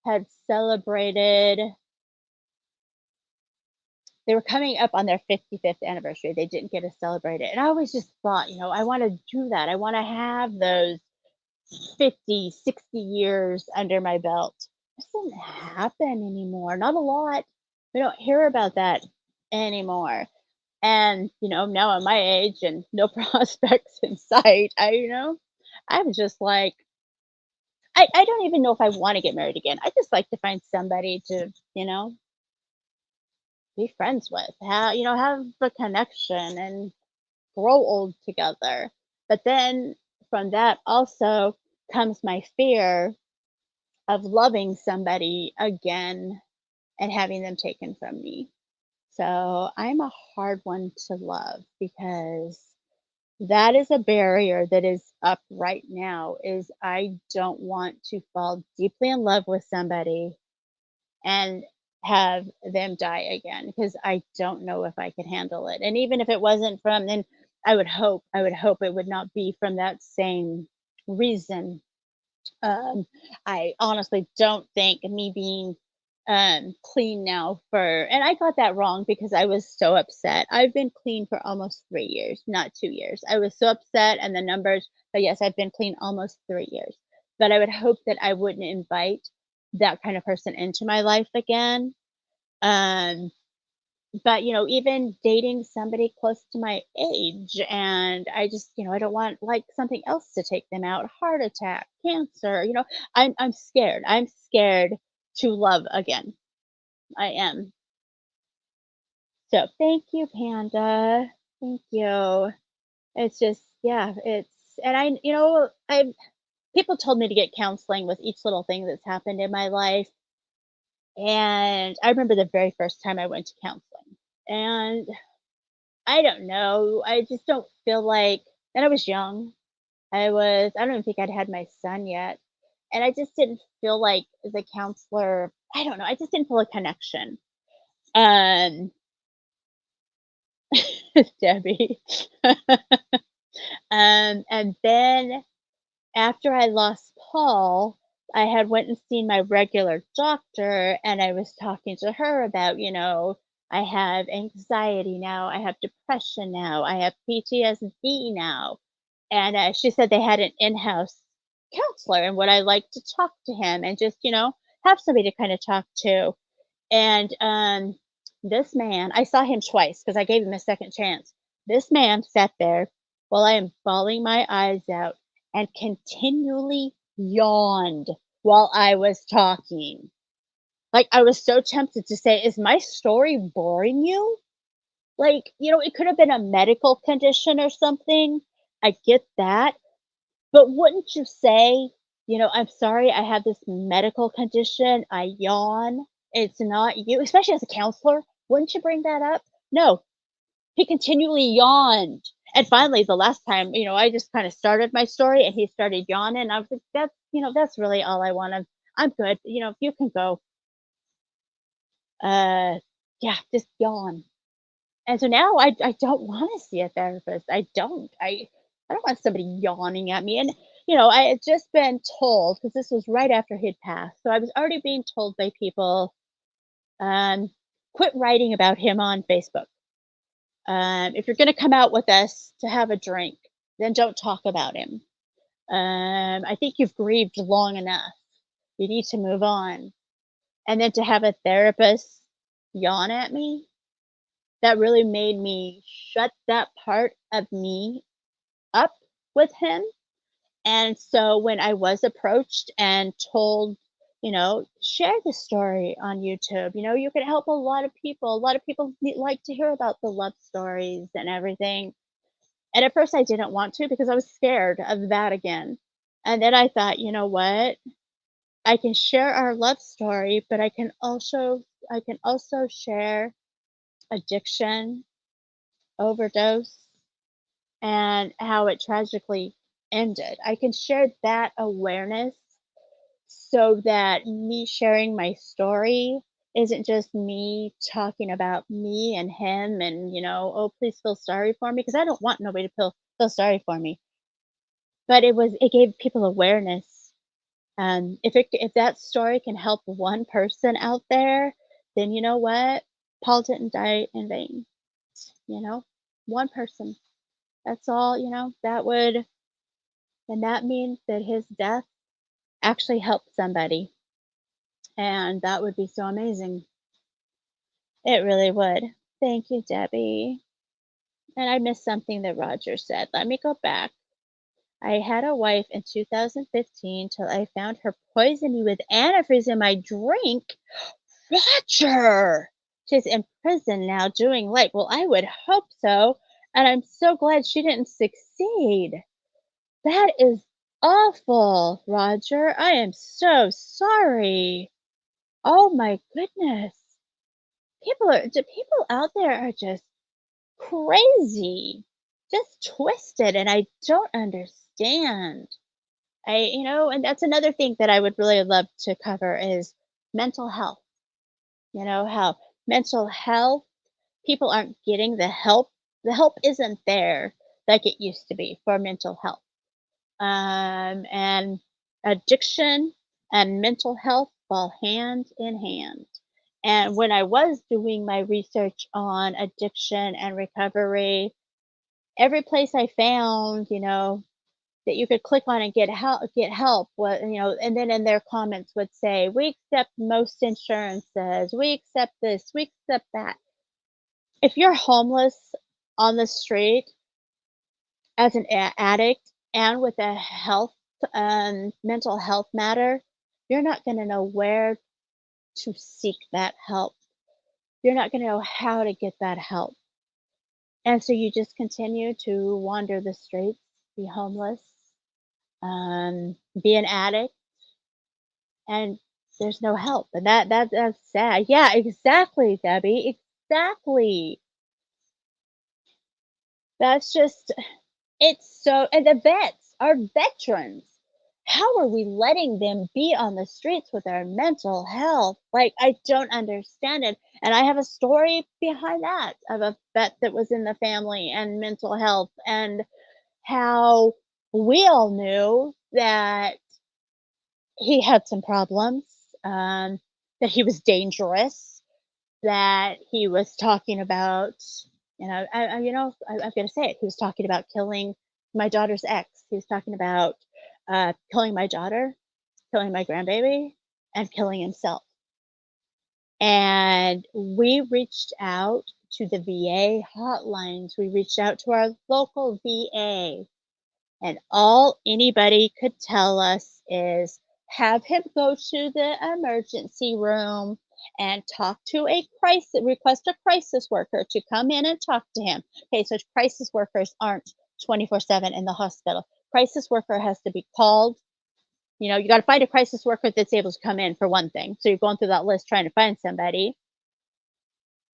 had celebrated, they were coming up on their 55th anniversary. They didn't get to celebrate it. And I always just thought, I want to do that. I want to have those 50, 60 years under my belt. This doesn't happen anymore. Not a lot. We don't hear about that anymore. And, now at my age and no prospects in sight, I'm just like, I don't even know if I want to get married again. I just like to find somebody to, be friends with, have a connection and grow old together. But then from that also comes my fear of loving somebody again and having them taken from me. So I'm a hard one to love because that is a barrier that is up right now is I don't want to fall deeply in love with somebody and have them die again because I don't know if I could handle it. And even if it wasn't from then I would hope it would not be from that same reason. um, I honestly don't think me being clean now for, and I got that wrong because I was so upset. I've been clean for almost 3 years, not 2 years. I was so upset and the numbers, but yes, I've been clean almost 3 years. But I would hope that I wouldn't invite that kind of person into my life again. Um, But, even dating somebody close to my age, and I just, I don't want, like, something else to take them out, heart attack, cancer, I'm scared. I'm scared to love again. I am. So, thank you, Panda. Thank you. It's just, yeah, and I people told me to get counseling with each little thing that's happened in my life, and I remember the very first time I went to counseling. And I don't know, I just don't feel like, and I was young. I don't even think I'd had my son yet, and I just didn't feel like the counselor, I don't know, I just didn't feel a connection. Um, Debbie. And then after I lost Paul, I had went and seen my regular doctor, and I was talking to her about, I have anxiety now, I have depression now, I have PTSD now. And she said they had an in-house counselor, and would I like to talk to him and just, have somebody to kind of talk to. And this man, I saw him twice because I gave him a second chance. This man sat there while I am bawling my eyes out and continually yawned while I was talking. Like, I was so tempted to say, "Is my story boring you?" Like, it could have been a medical condition or something. I get that. But wouldn't you say, "I'm sorry, I have this medical condition, I yawn. It's not you," especially as a counselor, wouldn't you bring that up? No, he continually yawned. And finally, the last time, I just kind of started my story and he started yawning. I was like, that's really all I want to, I'm good. You can go. Uh, yeah, just yawn. And so now I don't wanna see a therapist. I don't. I don't want somebody yawning at me, and, I had just been told, because this was right after he'd passed, so I was already being told by people, um, "Quit writing about him on Facebook. If you're gonna come out with us to have a drink, then don't talk about him. I think you've grieved long enough. You need to move on." And then to have a therapist yawn at me, that really made me shut that part of me up with him. And so when I was approached and told, share the story on YouTube, you can help a lot of people. A lot of people like to hear about the love stories and everything. And at first I didn't want to because I was scared of that again. And then I thought, you know what? I can share our love story, but I can also share addiction, overdose, and how it tragically ended. I can share that awareness so that me sharing my story isn't just me talking about me and him and, "Oh, please feel sorry for me," because I don't want nobody to feel sorry for me. But it gave people awareness. If that story can help one person out there, then you know what? Paul didn't die in vain, you know? One person. That's all, and that means that his death actually helped somebody, and that would be so amazing. It really would. Thank you, Debbie. And I missed something that Roger said. Let me go back. I had a wife in 2015 till I found her poisoned me with antifreeze in my drink. Roger! She's in prison now doing life. Well, I would hope so. And I'm so glad she didn't succeed. That is awful, Roger. I am so sorry. Oh my goodness. People out there are just crazy, just twisted, and I don't understand. And that's another thing that I would really love to cover is mental health. How mental health, people aren't getting the help. The help isn't there like it used to be for mental health. And addiction and mental health fall hand in hand. And when I was doing my research on addiction and recovery, every place I found, that you could click on and get help, and then in their comments would say, "We accept most insurances, we accept this, we accept that." if you're homeless on the street as an addict and with a mental health matter, you're not going to know where to seek that help. You're not going to know how to get that help. And so you just continue to wander the streets, be homeless, be an addict, and there's no help. And that's sad. Yeah, exactly, Debbie. Exactly. That's just it's so and the vets, our veterans, how are we letting them be on the streets with their mental health? Like, I don't understand it. And I have a story behind that of a vet that was in the family and mental health and how we all knew that he had some problems, that he was dangerous, that he was talking about, I've got to say it. He was talking about killing my daughter's ex. He was talking about killing my daughter, killing my grandbaby, and killing himself. And we reached out to the VA hotlines. We reached out to our local VA, and all anybody could tell us is have him go to the emergency room and talk to request a crisis worker to come in and talk to him. Okay, so crisis workers aren't 24/7 in the hospital. Crisis worker has to be called. You got to find a crisis worker that's able to come in for one thing. So you're going through that list trying to find somebody.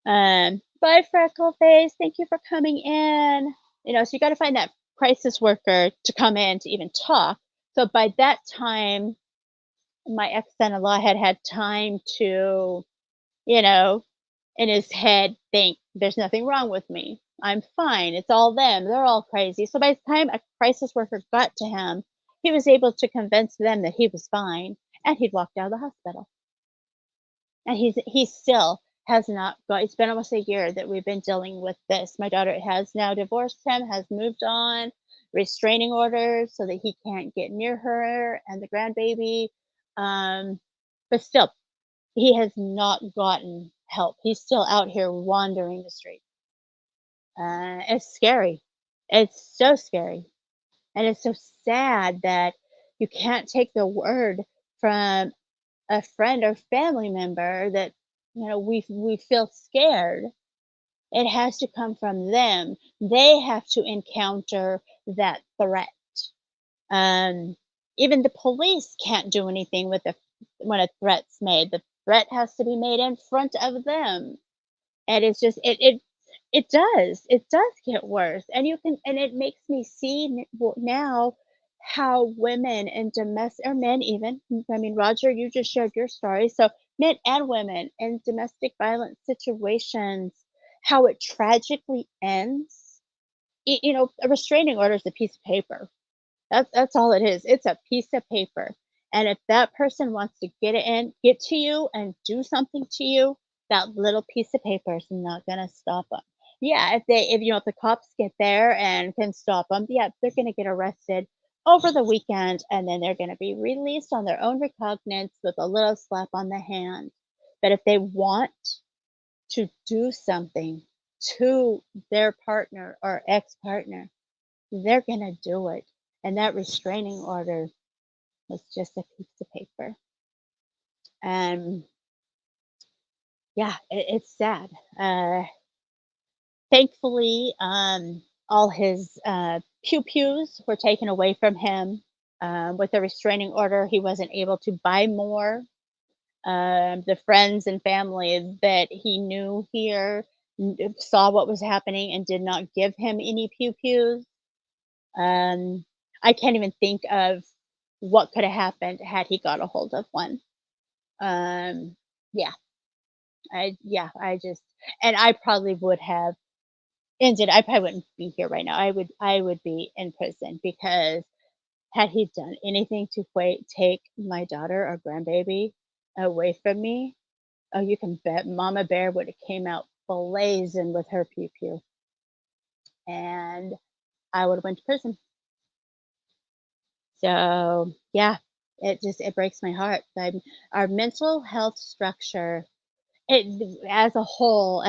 Bye, freckle face. Thank you for coming in. So you got to find that crisis worker to come in to even talk. So by that time, my ex-son-in-law had had time to, you know, in his head think there's nothing wrong with me. I'm fine. It's all them. They're all crazy. So by the time a crisis worker got to him, he was able to convince them that he was fine and he'd walked out of the hospital. And he still has not got it's been almost a year that we've been dealing with this. My daughter has now divorced him, has moved on, restraining orders so that he can't get near her and the grandbaby. Um, but still, he has not gotten help. He's still out here wandering the street. It's scary. It's so scary. And it's so sad that you can't take the word from a friend or family member that we feel scared. It has to come from them. They have to encounter that threat. um Even the police can't do anything with a when a threat's made. The threat has to be made in front of them. And it's just it does get worse. And it makes me see now how women and domestic or men even, I mean, Roger, you just shared your story. So men and women in domestic violence situations, how it tragically ends. A restraining order is a piece of paper. That's all it is. It's a piece of paper. And if that person wants to get to you and do something to you, that little piece of paper is not gonna stop them. Yeah, if the cops get there and can stop them, yeah, they're gonna get arrested over the weekend, and then they're gonna be released on their own recognizance with a little slap on the hand. But if they want to do something to their partner or ex-partner, they're gonna do it. And that restraining order was just a piece of paper. And yeah, it's sad. Thankfully, all his pew pews were taken away from him. With the restraining order, he wasn't able to buy more. The friends and family that he knew here saw what was happening and did not give him any pew pews. Um, I can't even think of what could have happened had he got a hold of one. Um, yeah, I just and I probably would have ended. I probably wouldn't be here right now. I would be in prison because had he done anything to take my daughter or grandbaby away from me, oh, you can bet Mama Bear would have came out blazing with her pew pew, and I would have went to prison. So, yeah, it breaks my heart. Our mental health structure It as a whole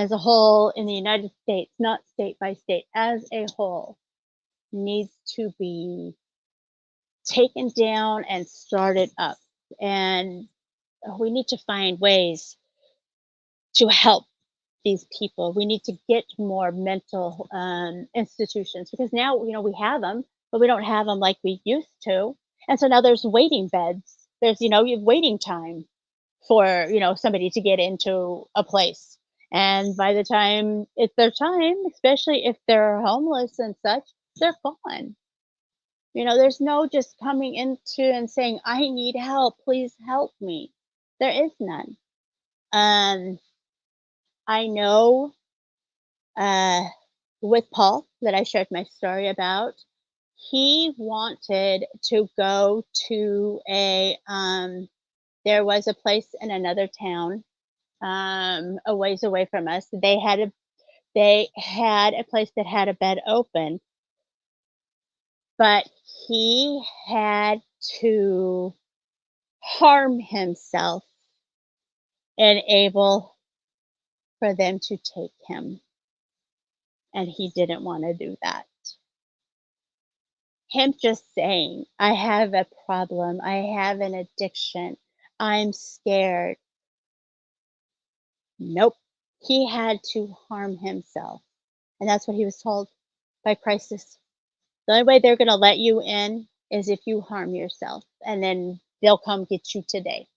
in the United States, not state by state, as a whole, needs to be taken down and started up. And we need to find ways to help these people. We need to get more mental institutions because now, we have them, but we don't have them like we used to. And so now there's waiting beds. You have waiting time for, somebody to get into a place. And by the time it's their time, especially if they're homeless and such, they're gone. There's no just coming into and saying, I need help, please help me. There is none. Um, I know uh, with Paul that I shared my story about, he wanted to go to there was a place in another town a ways away from us. They had a place that had a bed open, but he had to harm himself and able for them to take him, and he didn't want to do that. Him just saying, "I have a problem, I have an addiction, I'm scared." Nope. He had to harm himself, and that's what he was told by crisis. The only way they're gonna let you in is if you harm yourself, and then they'll come get you today.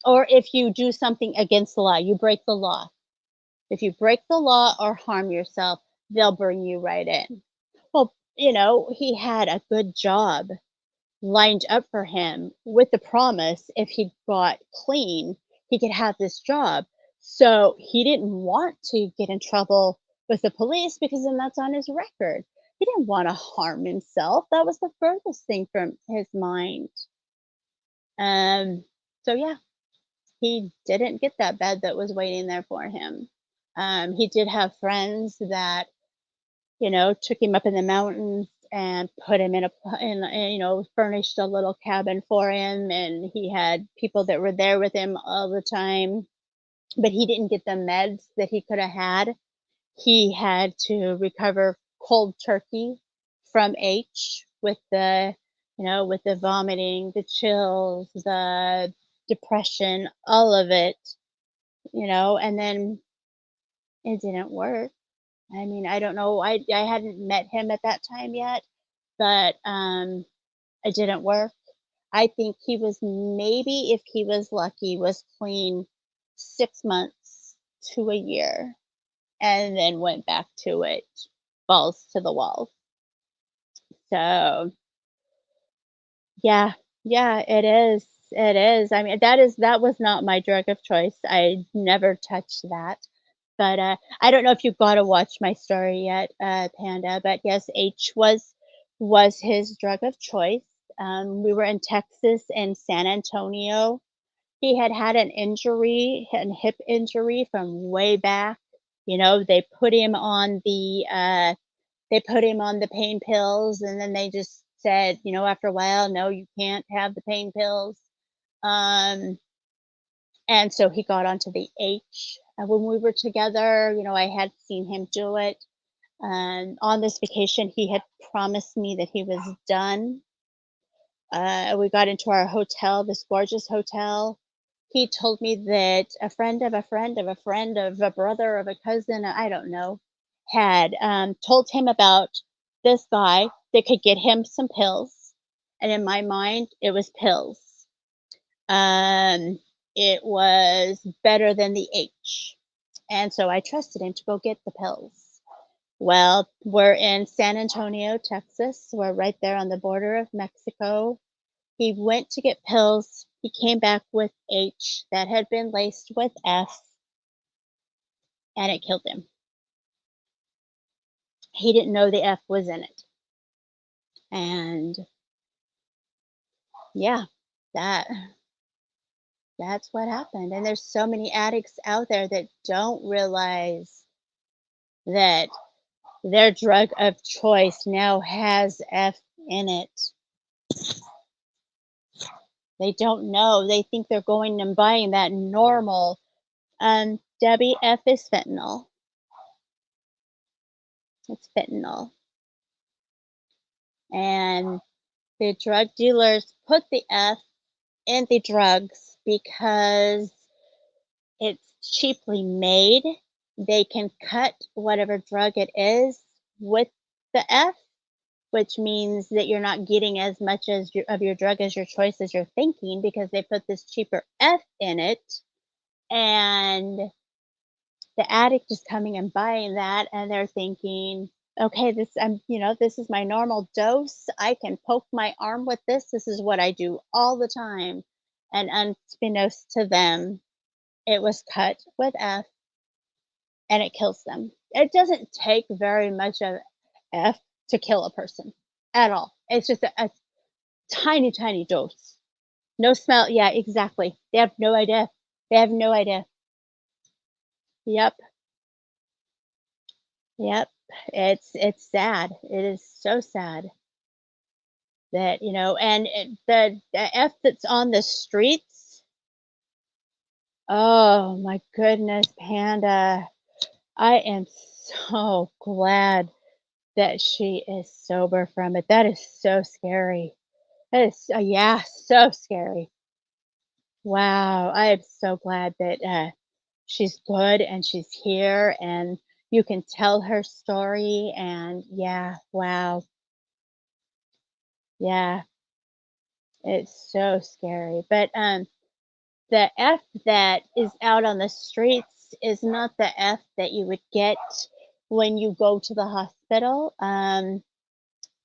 Or if you do something against the law, you break the law. If you break the law or harm yourself, they'll bring you right in. Well, he had a good job lined up for him with the promise if he got clean, he could have this job. So he didn't want to get in trouble with the police because then that's on his record. He didn't want to harm himself. That was the furthest thing from his mind. Um, so yeah, he didn't get that bed that was waiting there for him. He did have friends that took him up in the mountains and put him in furnished a little cabin for him, and he had people that were there with him all the time, but he didn't get the meds that he could have had. He had to recover cold turkey from H with the vomiting, the chills, the depression, all of it, and then it didn't work. I mean, I don't know. I hadn't met him at that time yet, but it didn't work. I think he was maybe, if he was lucky, was clean 6 months to a year, and then went back to it, balls to the wall. So yeah, yeah, it is. It is. I mean, that was not my drug of choice. I never touched that. But, I don't know if you've gotta watch my story yet, Panda, but yes, H was his drug of choice. We were in Texas and San Antonio. He had had an injury, an hip injury from way back. They put him on the pain pills, and then they just said, after a while, "No, you can't have the pain pills." Um and so he got onto the H. When we were together, I had seen him do it. On this vacation, he had promised me that he was done. We got into our hotel, this gorgeous hotel. He told me that a friend of a friend of a friend of a brother of a cousin, I don't know, had told him about this guy that could get him some pills. And in my mind, it was pills. Um, it was better than the H. And so I trusted him to go get the pills. Well, we're in San Antonio, Texas. We're right there on the border of Mexico. He went to get pills. He came back with H that had been laced with F, and it killed him. He didn't know the F was in it. And yeah, that that's what happened. And there's so many addicts out there that don't realize that their drug of choice now has F in it. They don't know. They think they're going and buying that normal WF is fentanyl. It's fentanyl. And the drug dealers put the F in the drugs because it's cheaply made. They can cut whatever drug it is with the F, which means that you're not getting as much as of your drug as your choice as you're thinking because they put this cheaper F in it. And the addict is coming and buying that and they're thinking, okay, this is my normal dose. I can poke my arm with this. This is what I do all the time. And unbeknownst to them, it was cut with F and it kills them. It doesn't take very much of F to kill a person at all. It's just a tiny, tiny dose. No smell. Yeah, exactly. They have no idea. They have no idea. Yep. Yep. It's sad. It is so sad that, and the F that's on the streets. Oh my goodness, Panda. I am so glad that she is sober from it. That is so scary. That is, yeah, so scary. Wow. I am so glad that she's good and she's here and you can tell her story. And yeah, wow. Yeah, it's so scary. But the F that is out on the streets is not the F that you would get when you go to the hospital.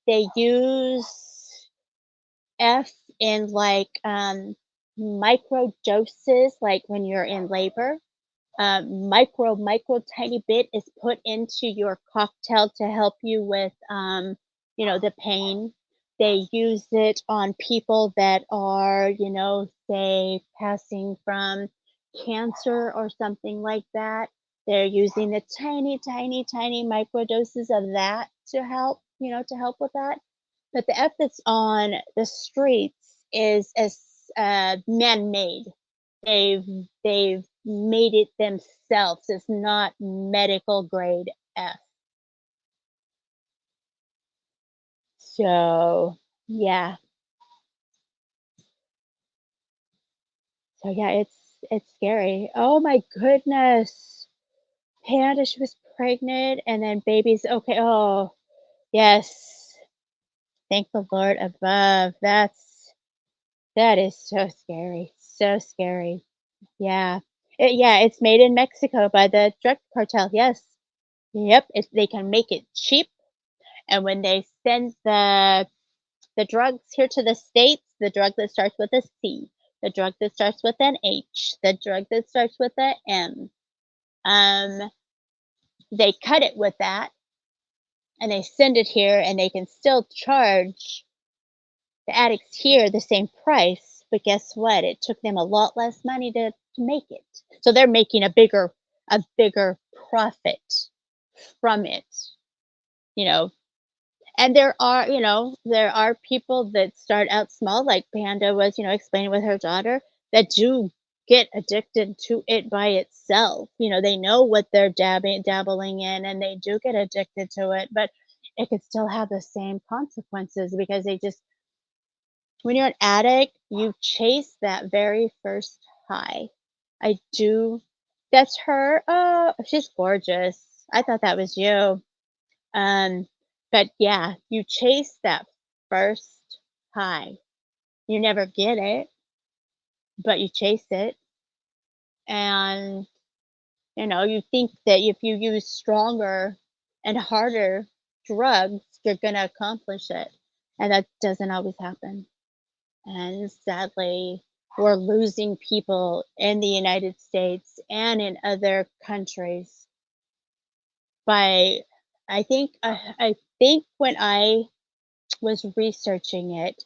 They use F in like micro doses, like when you're in labor. Micro tiny bit is put into your cocktail to help you with, the pain. They use it on people that are, say, passing from cancer or something like that. They're using the tiny, tiny, tiny micro doses of that to help with that. But the F that's on the streets is as man-made. They've made it themselves. It's not medical grade F. So, yeah. So, yeah, it's scary. Oh my goodness. Panda, she was pregnant and then baby's okay. Oh, yes. Thank the Lord above. That is so scary. So scary. Yeah. It's made in Mexico by the drug cartel. Yes. Yep. They can make it cheap. And when they send the drugs here to the States, the drug that starts with a C, the drug that starts with an H, the drug that starts with a M, um, they cut it with that and they send it here and they can still charge the addicts here the same price. But guess what? It took them a lot less money to make it. So they're making a bigger profit from it, you know, and there are people that start out small, like Panda was, explaining with her daughter, that do get addicted to it by itself. They know what they're dabbling in, and they do get addicted to it, but it could still have the same consequences because when you're an addict, you chase that very first high. I do. That's her. Oh, she's gorgeous. I thought that was you. Um, but yeah, you chase that first high. You never get it, but you chase it. And, you think that if you use stronger and harder drugs, you're going to accomplish it. And that doesn't always happen. And sadly, we're losing people in the United States and in other countries by, I think when I was researching it.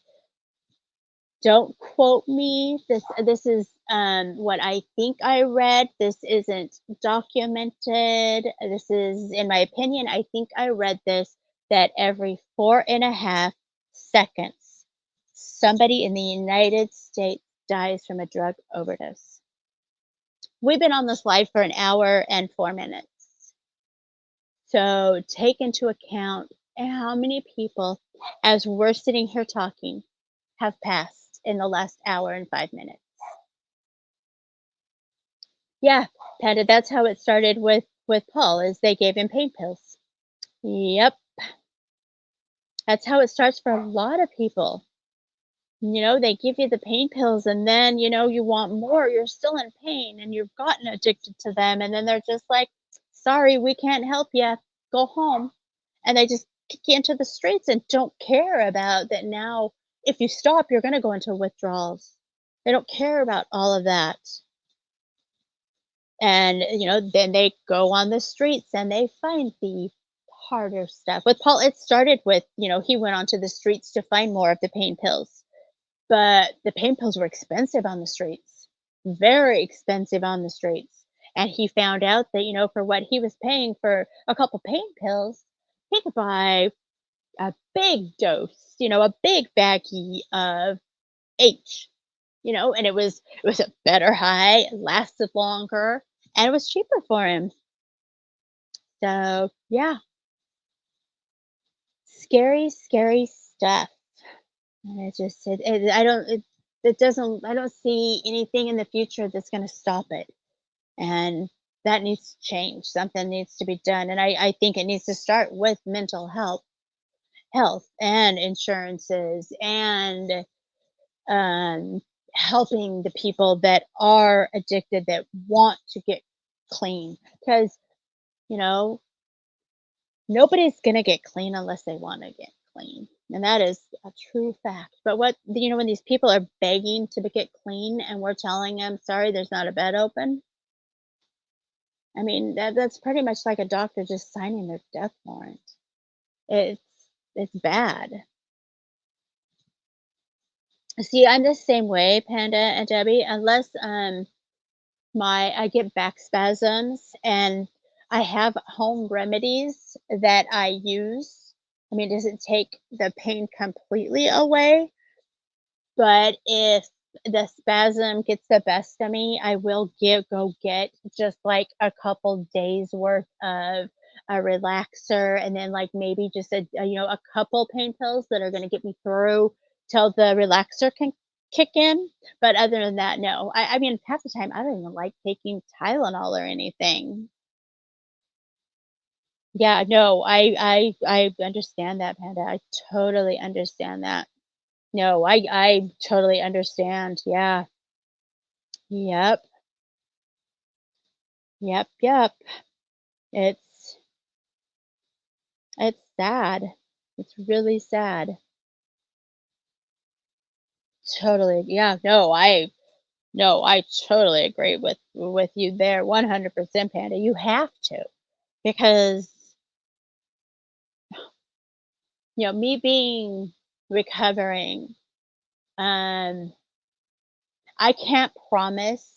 Don't quote me. This is what I think I read. This isn't documented. This is, in my opinion, I think I read this that every 4.5 seconds, somebody in the United States dies from a drug overdose. we've been on this live for an hour and 4 minutes. So take into account how many people, as we're sitting here talking, have passed in the last hour and 5 minutes. Yeah, Panda, that's how it started with Paul, is they gave him pain pills. Yep, that's how it starts for a lot of people. They give you the pain pills and then, you want more, you're still in pain and you've gotten addicted to them, and then they're just like, "Sorry, we can't help you. Go home." And they just kick you into the streets and don't care about that now if you stop, you're gonna go into withdrawals. They don't care about all of that. And, then they go on the streets and they find the harder stuff. With Paul, it started with, he went onto the streets to find more of the pain pills. But the pain pills were expensive on the streets, very expensive on the streets. And he found out that, for what he was paying for a couple pain pills, he could buy a big dose, a big baggie of H, and it was a better high, it lasted longer, and it was cheaper for him. So, yeah, scary, scary stuff. And it doesn't, I don't see anything in the future that's going to stop it. And that needs to change. Something needs to be done. And I think it needs to start with mental health and insurances and um, helping the people that are addicted that want to get clean. Because, you know, nobody's going to get clean unless they want to get clean. And that is a true fact. But when these people are begging to get clean and we're telling them, sorry, there's not a bed open. I mean, that's pretty much like a doctor just signing their death warrant. It's it's bad. See, I'm the same way, Panda and Debbie, unless my I get back spasms and I have home remedies that I use. I mean, does it take the pain completely away? But if the spasm gets the best of me, I will go get just like a couple days worth of a relaxer and then like maybe just a couple pain pills that are going to get me through till the relaxer can kick in. But other than that, no. I mean, half the time I don't even like taking Tylenol or anything. Yeah, no, I understand that, Panda. I totally understand that. No, I totally understand. Yeah. Yep. Yep, yep. It's it's sad. It's really sad. Totally. Yeah, no, I totally agree with you there 100% Panda. You have to because me being recovering, um I can't promise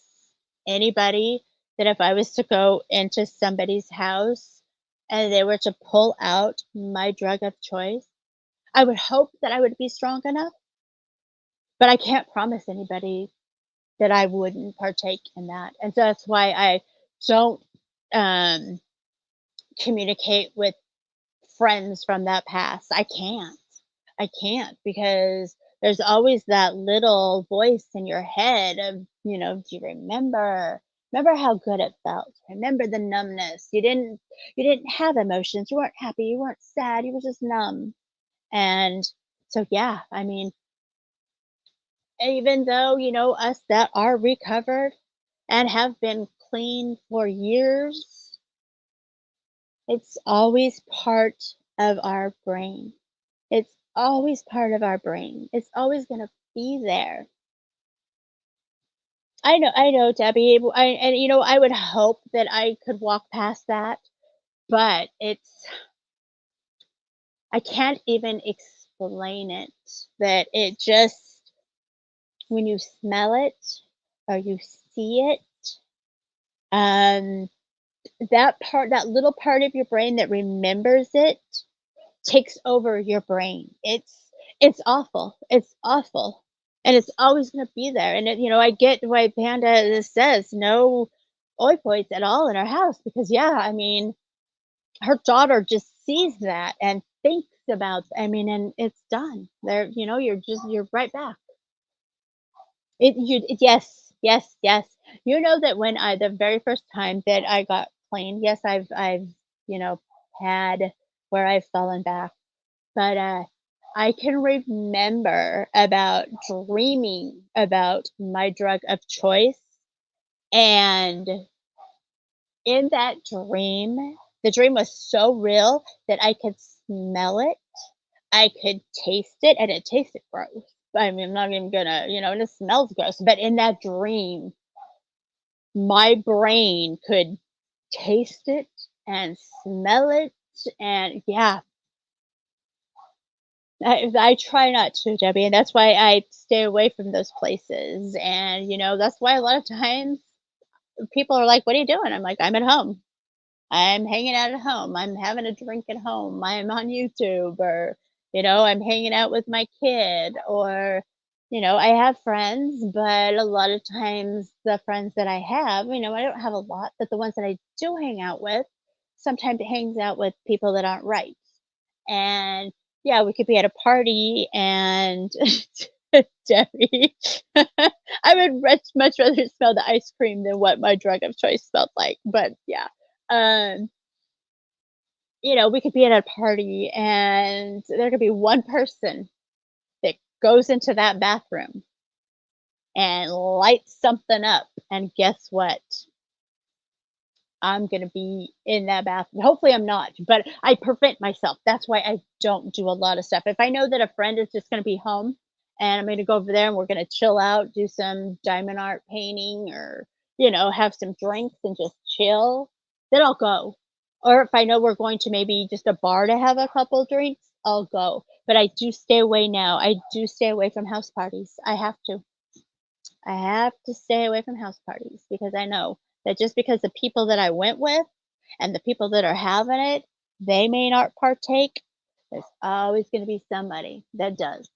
anybody that if I was to go into somebody's house and they were to pull out my drug of choice, I would hope that I would be strong enough, but I can't promise anybody that I wouldn't partake in that. And so that's why I don't um, communicate with friends from that past. I can't. I can't because there's always that little voice in your head of, do you remember? Remember how good it felt? Remember the numbness? You didn't have emotions. You weren't happy. You weren't sad. You were just numb. And so yeah, I mean, even though, us that are recovered and have been clean for years, it's always part of our brain. It's always part of our brain. It's always gonna be there. I know, Debbie. I would hope that I could walk past that, but I can't even explain it. That it just when you smell it or you see it, um, that little part of your brain that remembers it takes over your brain. It's awful. It's awful. And it's always gonna be there. And I get why Panda says no opioids at all in our house because, yeah, I mean, her daughter just sees that and thinks about, I mean, and it's done. There, you're right back. Yes, yes, yes. You know that when I the very first time that I got clean, yes, I've, you know, had where I've fallen back, but, I can remember about dreaming about my drug of choice, and in that dream, the dream was so real that I could smell it, I could taste it, and it tasted gross. I mean, I'm not even gonna, and it smells gross, but in that dream, my brain could taste it and smell it, and yeah, I try not to, Debbie, and that's why I stay away from those places, and, that's why a lot of times people are like, "What are you doing?" I'm like, "I'm at home. I'm hanging out at home. I'm having a drink at home. I'm on YouTube or, I'm hanging out with my kid or, I have friends, but a lot of times the friends that I have, I don't have a lot, but the ones that I do hang out with, sometimes it hangs out with people that aren't right. And yeah, we could be at a party and Debbie, I would much rather smell the ice cream than what my drug of choice smelled like. But yeah. Um, we could be at a party and there could be one person that goes into that bathroom and lights something up. And guess what? I'm gonna be in that bathroom. Hopefully, I'm not, but I prevent myself. That's why I don't do a lot of stuff. If I know that a friend is just gonna be home and I'm gonna go over there and we're gonna chill out, do some diamond art painting or, have some drinks and just chill, then I'll go. Or if I know we're going to maybe just a bar to have a couple drinks, I'll go. But I do stay away now. I do stay away from house parties. I have to. I have to stay away from house parties because I know that just because the people that I went with and the people that are having it, they may not partake. There's always going to be somebody that does.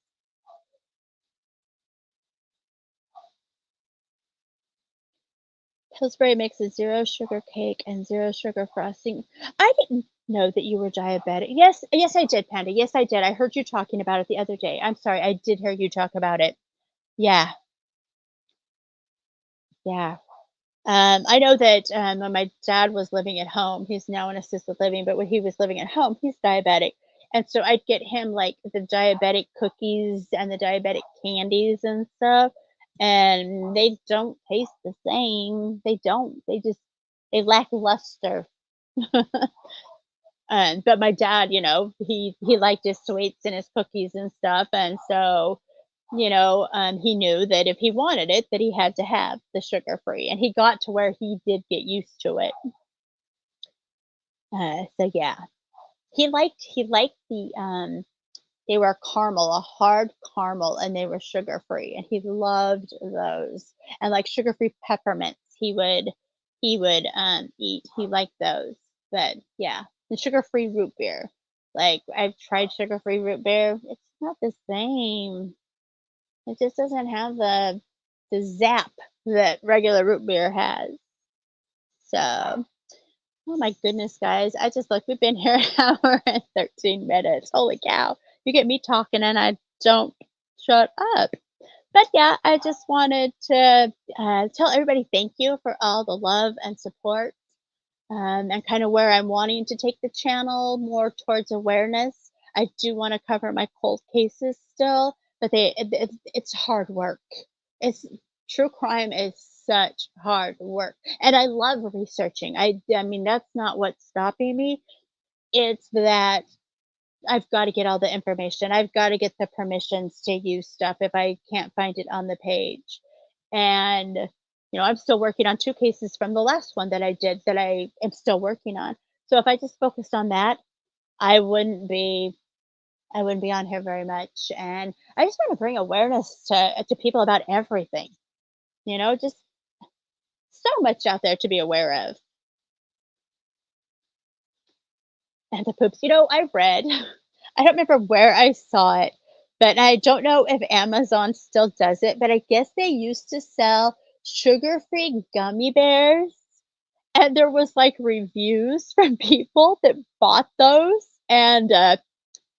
Pillsbury makes a zero sugar cake and zero sugar frosting. I didn't know that you were diabetic. Yes, yes, I did, Panda. Yes, I did. I heard you talking about it the other day. I'm sorry, I did hear you talk about it. Yeah, yeah. I know that when my dad was living at home, he's now in assisted living, but when he was living at home, he's diabetic. And so I'd get him like the diabetic cookies and the diabetic candies and stuff. And they don't taste the same. They don't. They lack luster. But my dad, he liked his sweets and his cookies and stuff. And so he knew that if he wanted it, that he had to have the sugar free, and he got to where he did get used to it. So yeah, he liked they were caramel, a hard caramel, and they were sugar free, and he loved those. And like sugar free peppermints, he would eat. He liked those, but yeah, the sugar free root beer. Like I've tried sugar free root beer, it's not the same. It just doesn't have the zap that regular root beer has. So, oh my goodness, guys. I just look, we've been here an hour and 13 minutes. Holy cow. You get me talking and I don't shut up. But yeah, I just wanted to tell everybody thank you for all the love and support and kind of where I'm wanting to take the channel more towards awareness. I do want to cover my cold cases still, but it's hard work. It's true crime is such hard work, and I love researching. I mean that's not what's stopping me. It's that I've got to get all the information. I've got to get the permissions to use stuff if I can't find it on the page. And, I'm still working on two cases from the last one that I did that I am still working on. So if I just focused on that, I wouldn't be I wouldn't be on here very much. And I just want to bring awareness to people about everything. Just so much out there to be aware of. And the poops. I read, I don't remember where I saw it, but I don't know if Amazon still does it, but I guess they used to sell sugar-free gummy bears And there was, like, reviews from people that bought those and,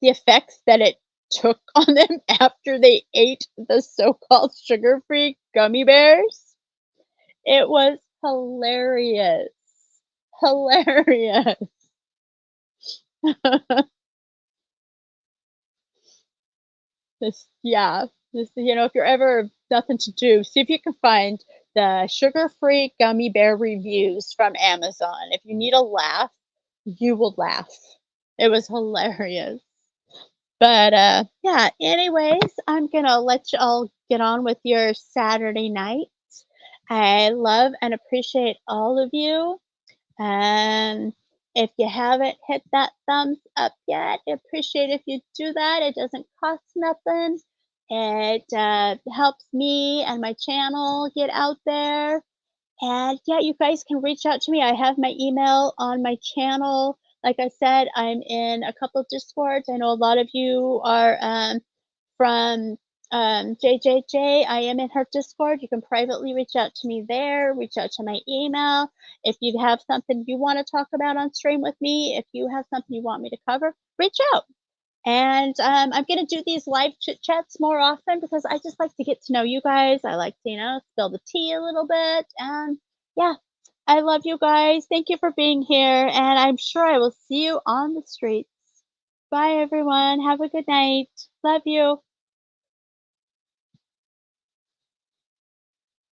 the effects that it took on them after they ate the so-called sugar-free gummy bears. It was hilarious. Hilarious. This yeah, if you're ever nothing to do, see if you can find the sugar-free gummy bear reviews from Amazon. If you need a laugh, you will laugh. It was hilarious. But, yeah, anyways, I'm gonna let y'all get on with your Saturday night. I love and appreciate all of you. And if you haven't hit that thumbs up yet, I appreciate if you do that. It doesn't cost nothing. It helps me and my channel get out there. And yeah, you guys can reach out to me. I have my email on my channel. Like I said, I'm in a couple of Discords. I know a lot of you are from JJJ. I am in her Discord. You can privately reach out to me there, reach out to my email. If you have something you want to talk about on stream with me, if you have something you want me to cover, reach out. And I'm going to do these live chit chats more often because I just like to get to know you guys. I like to, spill the tea a little bit. And yeah, I love you guys. Thank you for being here. And I'm sure I will see you on the streets. Bye, everyone. Have a good night. Love you.